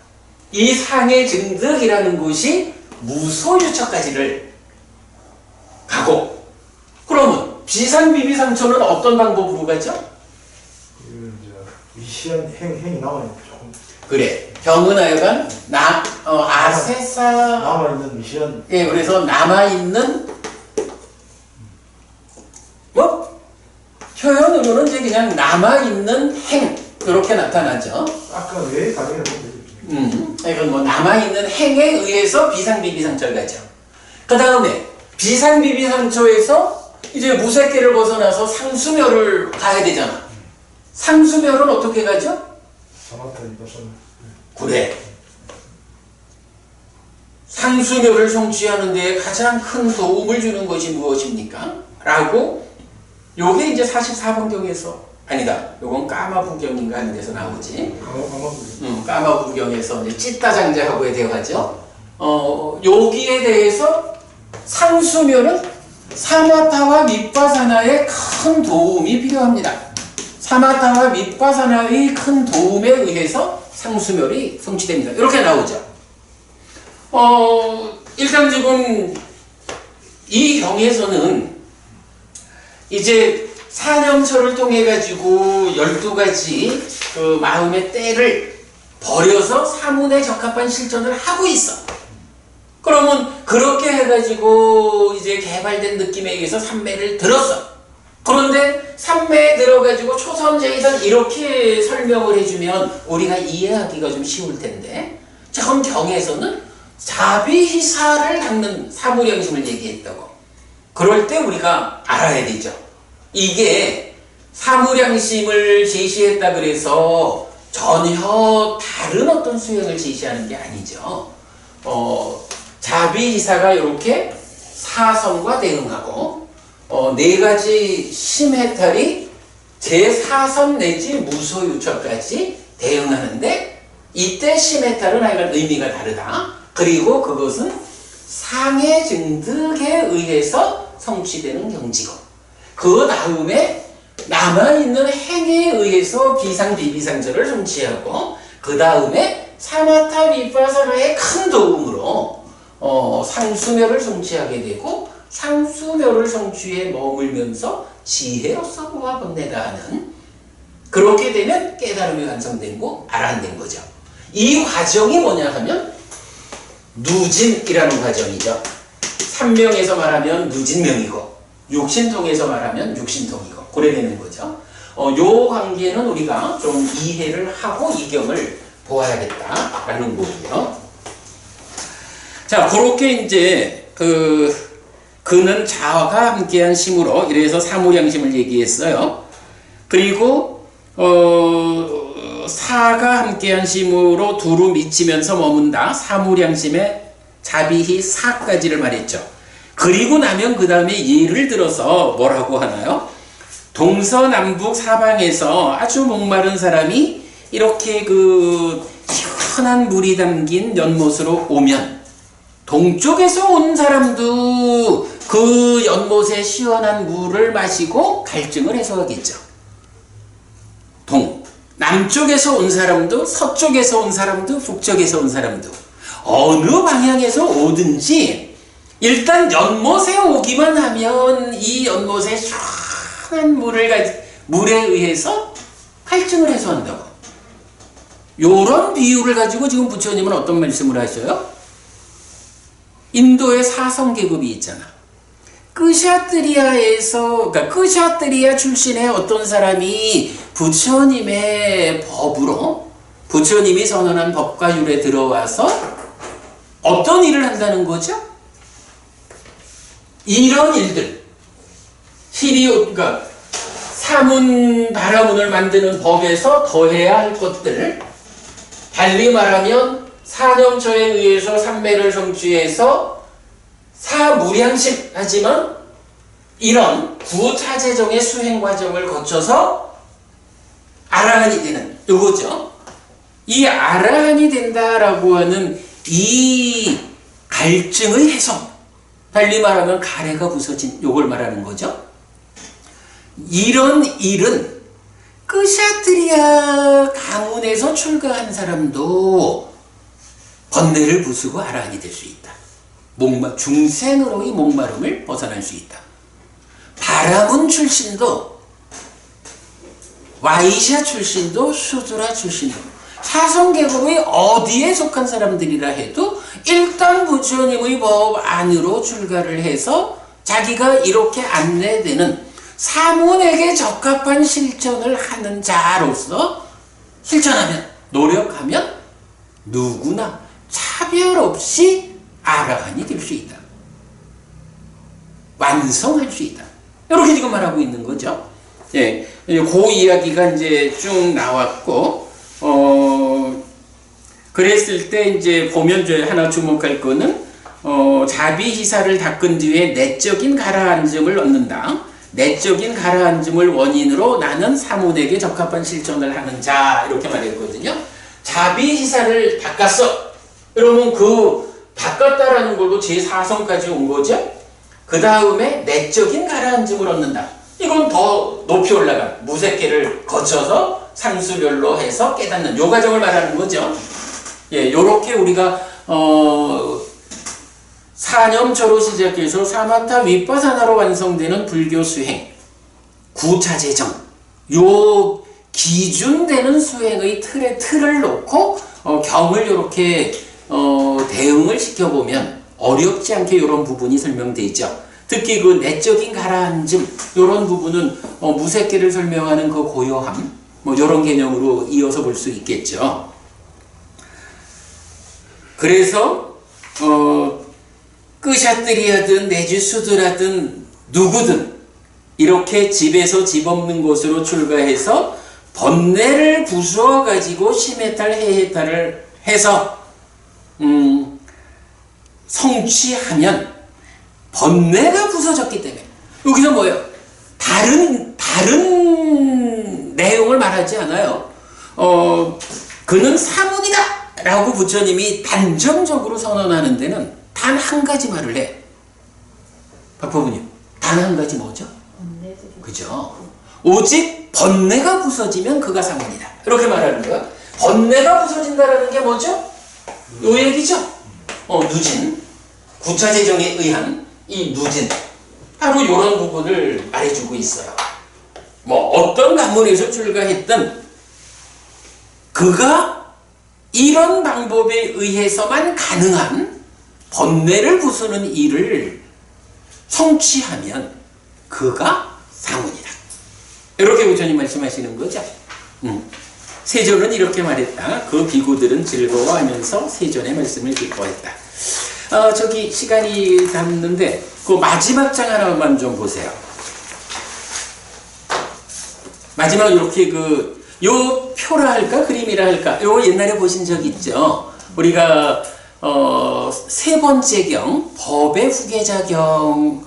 이 상의 증득이라는 것이 무소유처까지를 가고, 그러면 비상비비상처는 어떤 방법으로 가죠? 미시한 행이 나와요. 조금 그래. 병은하여간 아세사 남아있는 미시한. 예, 그래서 남아있는 뭐 표현으로는 이제 그냥 남아있는 행 이렇게 나타나죠. 아까 왜 가정에 보면 그러니까 뭐 남아있는 행에 의해서 비상비비상처를 가죠. 그 다음에 비상비비상처에서 이제 무색계를 벗어나서 상수멸을 가야 되잖아. 상수멸은 어떻게 가죠? 사마타니 벗어나. 그래. 상수멸을 성취하는 데 가장 큰 도움을 주는 것이 무엇입니까? 라고 요게 이제 44분경에서 아니다. 요건 까마부경인가 하는 데서 나오지. 까마부경에서 이제 찌따장자하고의 대화죠. 여기에 대해서 상수멸은 사마타와 밑바사나의 큰 도움이 필요합니다. 사마타와 밑바사나의 큰 도움에 의해서 상수멸이 성취됩니다. 이렇게 나오죠. 일단 지금 이 경에서는 이제 사념처를 통해 가지고 12가지 그 마음의 때를 버려서 사문에 적합한 실천을 하고 있어. 그러면 그렇게 해가지고 이제 개발된 느낌에 의해서 삼매를 들었어. 그런데 삼매에 들어가지고 초선제이선 이렇게 설명을 해주면 우리가 이해하기가 좀 쉬울 텐데, 전 경에서는 자비희사를 닦는 사무량심을 얘기했다고. 그럴 때 우리가 알아야 되죠. 이게 사무량심을 제시했다 그래서 전혀 다른 어떤 수행을 제시하는 게 아니죠. 자비희사가 이렇게 사선과 대응하고 4가지 심해탈이 제4선 내지 무소유처까지 대응하는데, 이때 심해탈은 하여간 의미가 다르다. 그리고 그것은 상해 증득에 의해서 성취되는 경지고, 그 다음에 남아있는 행에 의해서 비상비비상절을 성취하고, 그 다음에 사마타 비파사나의 큰 도움으로 상수멸을 성취하게 되고, 상수멸을 성취에 머물면서 지혜로서 보아 본내다 하는, 그렇게 되면 깨달음이 완성되고 아란된 거죠. 이 과정이 뭐냐 하면 누진이라는 과정이죠. 삼명에서 말하면 누진명이고, 육신통에서 말하면 육신통이고, 그래 되는 거죠. 요 관계는 우리가 좀 이해를 하고 이 경을 보아야겠다라는 거고요. 자, 그렇게 이제 그는 자아가 함께한 심으로, 이래서 사무량심을 얘기했어요. 그리고 사가 함께한 심으로 두루 미치면서 머문다. 사무량심의 자비히 사까지를 말했죠. 그리고 나면 그 다음에 예를 들어서 뭐라고 하나요? 동서남북 사방에서 아주 목마른 사람이 이렇게 그 시원한 물이 담긴 연못으로 오면, 동쪽에서 온 사람도 그 연못의 시원한 물을 마시고 갈증을 해소하겠죠. 남쪽에서 온 사람도, 서쪽에서 온 사람도, 북쪽에서 온 사람도 어느 방향에서 오든지 일단 연못에 오기만 하면 이 연못의 시원한 물에 의해서 갈증을 해소한다고. 요런 비유를 가지고 지금 부처님은 어떤 말씀을 하셔요? 인도의 사성계급이 있잖아. 끄샤트리아에서, 그러니까 끄샤트리아 출신의 어떤 사람이 부처님의 법으로, 부처님이 선언한 법과 율에 들어와서 어떤 일을 한다는 거죠? 이런 일들, 그러니까 사문, 바라문을 만드는 법에서 더해야 할 것들, 달리 말하면 사념처에 의해서 삼매를 성취해서 사무량심 하지만 이런 구차재정의 수행 과정을 거쳐서 아라한이 되는 요거죠. 이 아라한이 된다라고 하는 이 갈증의 해석, 달리 말하면 가래가 부서진 요걸 말하는 거죠. 이런 일은 끄샤트리아 가문에서 출가한 사람도 번뇌를 부수고 아라한이 될 수 있다. 중생으로의 목마름을 벗어날 수 있다. 바라문 출신도, 와이샤 출신도, 슈드라 출신도, 사성계급의 어디에 속한 사람들이라 해도 일단 부처님의 법 안으로 출가를 해서 자기가 이렇게 안내되는 사문에게 적합한 실천을 하는 자로서 실천하면, 노력하면 누구나 차별 없이 아라한이 될 수 있다. 완성할 수 있다. 이렇게 지금 말하고 있는 거죠. 예, 그 이야기가 이제 쭉 나왔고, 그랬을 때 이제 보면 하나 주목할 거는, 자비희사를 닦은 뒤에 내적인 가라앉음을 얻는다. 내적인 가라앉음을 원인으로 나는 사문에게 적합한 실천을 하는 자, 이렇게 말했거든요. 자비희사를 닦았어. 그러면 그 닦았다라는 걸로 제4성까지 온 거죠. 그 다음에 내적인 가라앉음을 얻는다. 이건 더 높이 올라간 무색계를 거쳐서 상수별로 해서 깨닫는 요 과정을 말하는 거죠. 예, 요렇게 우리가 사념처로 시작해서 사마타 윗바사나로 완성되는 불교 수행, 구차재정, 요 기준되는 수행의 틀을 놓고 경을 이렇게 대응을 시켜보면 어렵지 않게 이런 부분이 설명되죠. 특히 그 내적인 가라앉음, 이런 부분은 무색계를 설명하는 그 고요함, 이런 개념으로 이어서 볼 수 있겠죠. 그래서 끄샤트리아든 내지 수드라든 누구든 이렇게 집에서 집 없는 곳으로 출가해서 번뇌를 부수어 가지고 심해탈 해해탈을 해서 성취하면 번뇌가 부서졌기 때문에, 여기서 뭐예요? 다른 내용을 말하지 않아요. 그는 사문이다 라고 부처님이 단정적으로 선언하는 데는 단 한 가지 말을 해. 박법부님, 단 한 가지 뭐죠? 그죠? 오직 번뇌가 부서지면 그가 사문이다, 이렇게 말하는 거야. 번뇌가 부서진다라는 게 뭐죠? 요 얘기죠. 누진, 구차재정에 의한 이 누진, 바로 이런 부분을 말해주고 있어요. 어떤 가문에서 출가했든 그가 이런 방법에 의해서만 가능한 번뇌를 부수는 일을 성취하면 그가 사문이다, 이렇게 부처님 말씀하시는 거죠. 세존은 이렇게 말했다. 그 비구들은 즐거워하면서 세존의 말씀을 기뻐했다. 저기 시간이 남는데 그 마지막 장 하나만 좀 보세요. 마지막 이렇게 요 표라 할까 그림이라 할까, 요 옛날에 보신 적 있죠. 우리가 세 번째 경 법의 후계자경에서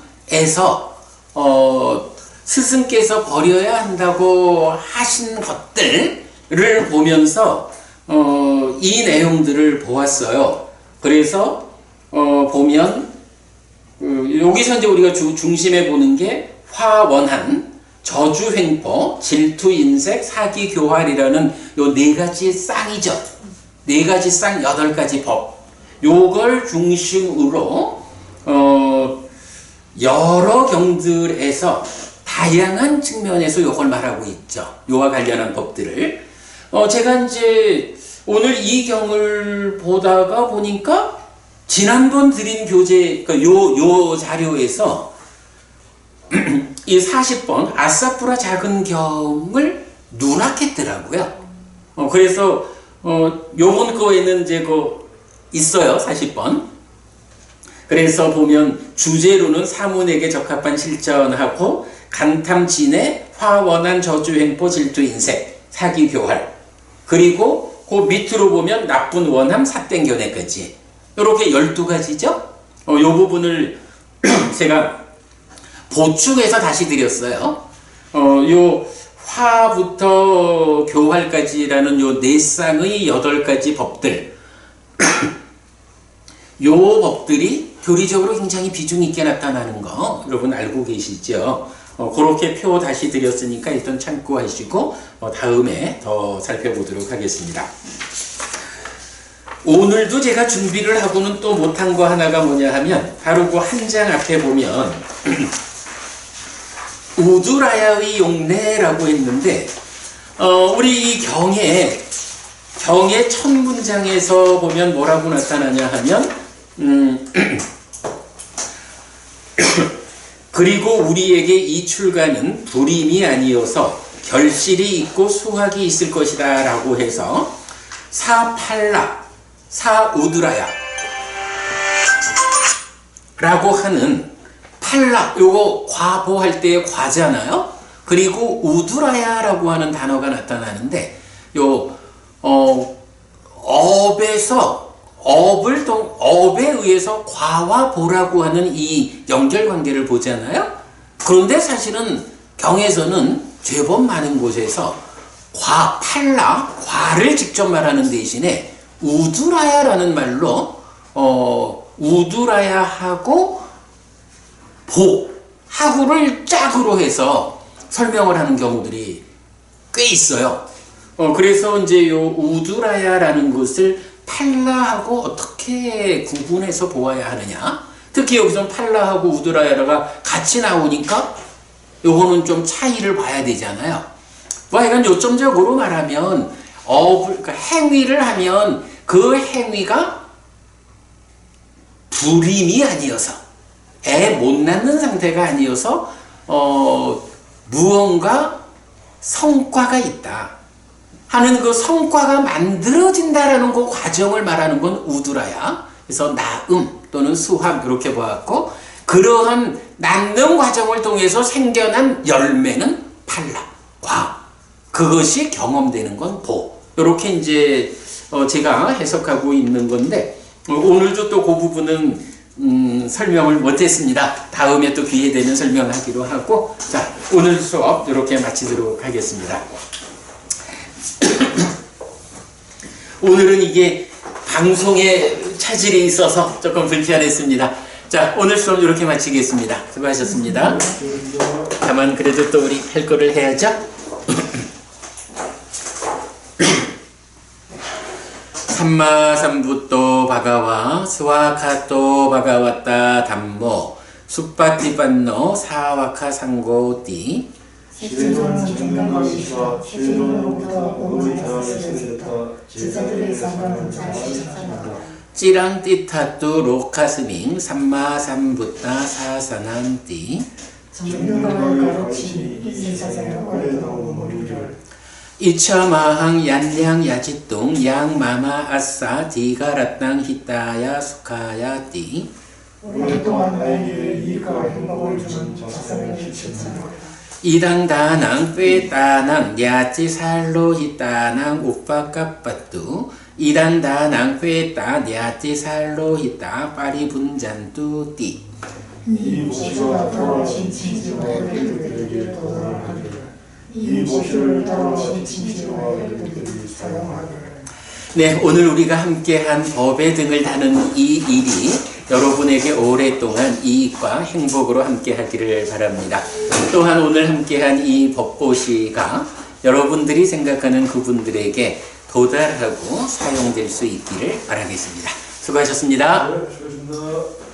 스승께서 버려야 한다고 하신 것들을 보면서 이 내용들을 보았어요. 그래서 보면 여기서 이제 우리가 중심에 보는 게 화원한, 저주횡포, 질투인색, 사기교활이라는 요 네 가지 쌍이죠. 네 가지 쌍, 8가지 법. 요걸 중심으로 여러 경들에서 다양한 측면에서 요걸 말하고 있죠. 요와 관련한 법들을. 제가 이제 오늘 이 경을 보다가 보니까 지난번 드린 교재, 요 자료에서 이 40번 아사프라 작은 경을 누락했더라고요. 그래서 요번 거에는 이제 있어요. 40번. 그래서 보면 주제로는 사문에게 적합한 실천하고 간탐진의 화원한 저주행포 질투인색 사기교활, 그리고 그 밑으로 보면 나쁜 원함 삿땡견해까지 이렇게 12가지죠. 요 부분을 제가 보충해서 다시 드렸어요. 요 화부터 교활까지라는 요 4쌍의 8가지 법들 요 법들이 교리적으로 굉장히 비중 있게 나타나는 거 여러분 알고 계시죠? 그렇게 표 다시 드렸으니까 일단 참고하시고 다음에 더 살펴보도록 하겠습니다. 오늘도 제가 준비를 하고는 또 못한 거 하나가 뭐냐 하면 바로 그 한 장 앞에 보면 우두라야의 용례라고 했는데 우리 이 경의 첫 문장에서 보면 뭐라고 나타나냐 하면 그리고 우리에게 이 출가는 불임이 아니어서 결실이 있고 수확이 있을 것이다 라고 해서 사팔라 사우드라야 라고 하는 팔라 요거 과보할 때의 과잖아요. 그리고 우두라야 라고 하는 단어가 나타나는데 요 업에 의해서 과와 보라고 하는 이 연결관계를 보잖아요. 그런데 사실은 경에서는 제법 많은 곳에서 과를 직접 말하는 대신에 우두라야라는 말로 우두라야하고 하고를 짝으로 해서 설명을 하는 경우들이 꽤 있어요. 그래서 이제 요 우두라야라는 것을 팔라하고 어떻게 구분해서 보아야 하느냐. 특히 여기서 팔라하고 우두라야가 같이 나오니까 요거는 좀 차이를 봐야 되잖아요. 하여간 요점적으로 말하면 그러니까 행위를 하면 그 행위가 불임이 아니어서 애 못 낳는 상태가 아니어서 무언가 성과가 있다 하는 그 성과가 만들어진다라는 그 과정을 말하는 건 우두라야. 그래서 나음 또는 수함 이렇게 보았고, 그러한 낳는 과정을 통해서 생겨난 열매는 팔라, 과. 그것이 경험되는 건 보. 이렇게 이제 제가 해석하고 있는 건데, 오늘도 또 그 부분은 설명을 못했습니다. 다음에 또 기회 되면 설명하기로 하고, 자, 오늘 수업 이렇게 마치도록 하겠습니다. 오늘은 이게 방송에 차질이 있어서 조금 불편했습니다. 자, 오늘 수업 이렇게 마치겠습니다. 수고하셨습니다. 다만 그래도 또 우리 할 거를 해야죠. 삼마삼부또 바가와 스와카또 바가와따 담모 숫바티반노 사와카 상고띠 지혜는 정당하시와 지혜로부터 오리타에 세대다 제자들의 상관은 자식하다. 찌랑띠타뚜 로카스밍 삼마삼부따 사사난띠 정등을 가르치니 이 세상에 오래도록 우리를 이차마항 얀량 야지뚱 양마마 아싸 디가라땅 히타야 수카야띠 오랫동안 나에게 이익과 행복을 주는 자상을 실천하라. 이당다낭 꾀따낭 야찌살로 히따낭 우빠까빠뚜 이당다낭 꾀따 야찌살로 히따 파리분잔뚜띠 이 모시가 돌아오신 진지와 엘드들에게 도달하리라. 이 모시를 돌아오신 진지와 엘드들이 사용하리라. 네, 오늘 우리가 함께한 법의 등을 다는 이 일이 여러분에게 오랫동안 이익과 행복으로 함께하기를 바랍니다. 또한 오늘 함께한 이 법보시가 여러분들이 생각하는 그분들에게 도달하고 사용될 수 있기를 바라겠습니다. 수고하셨습니다. 네, 수고하셨습니다.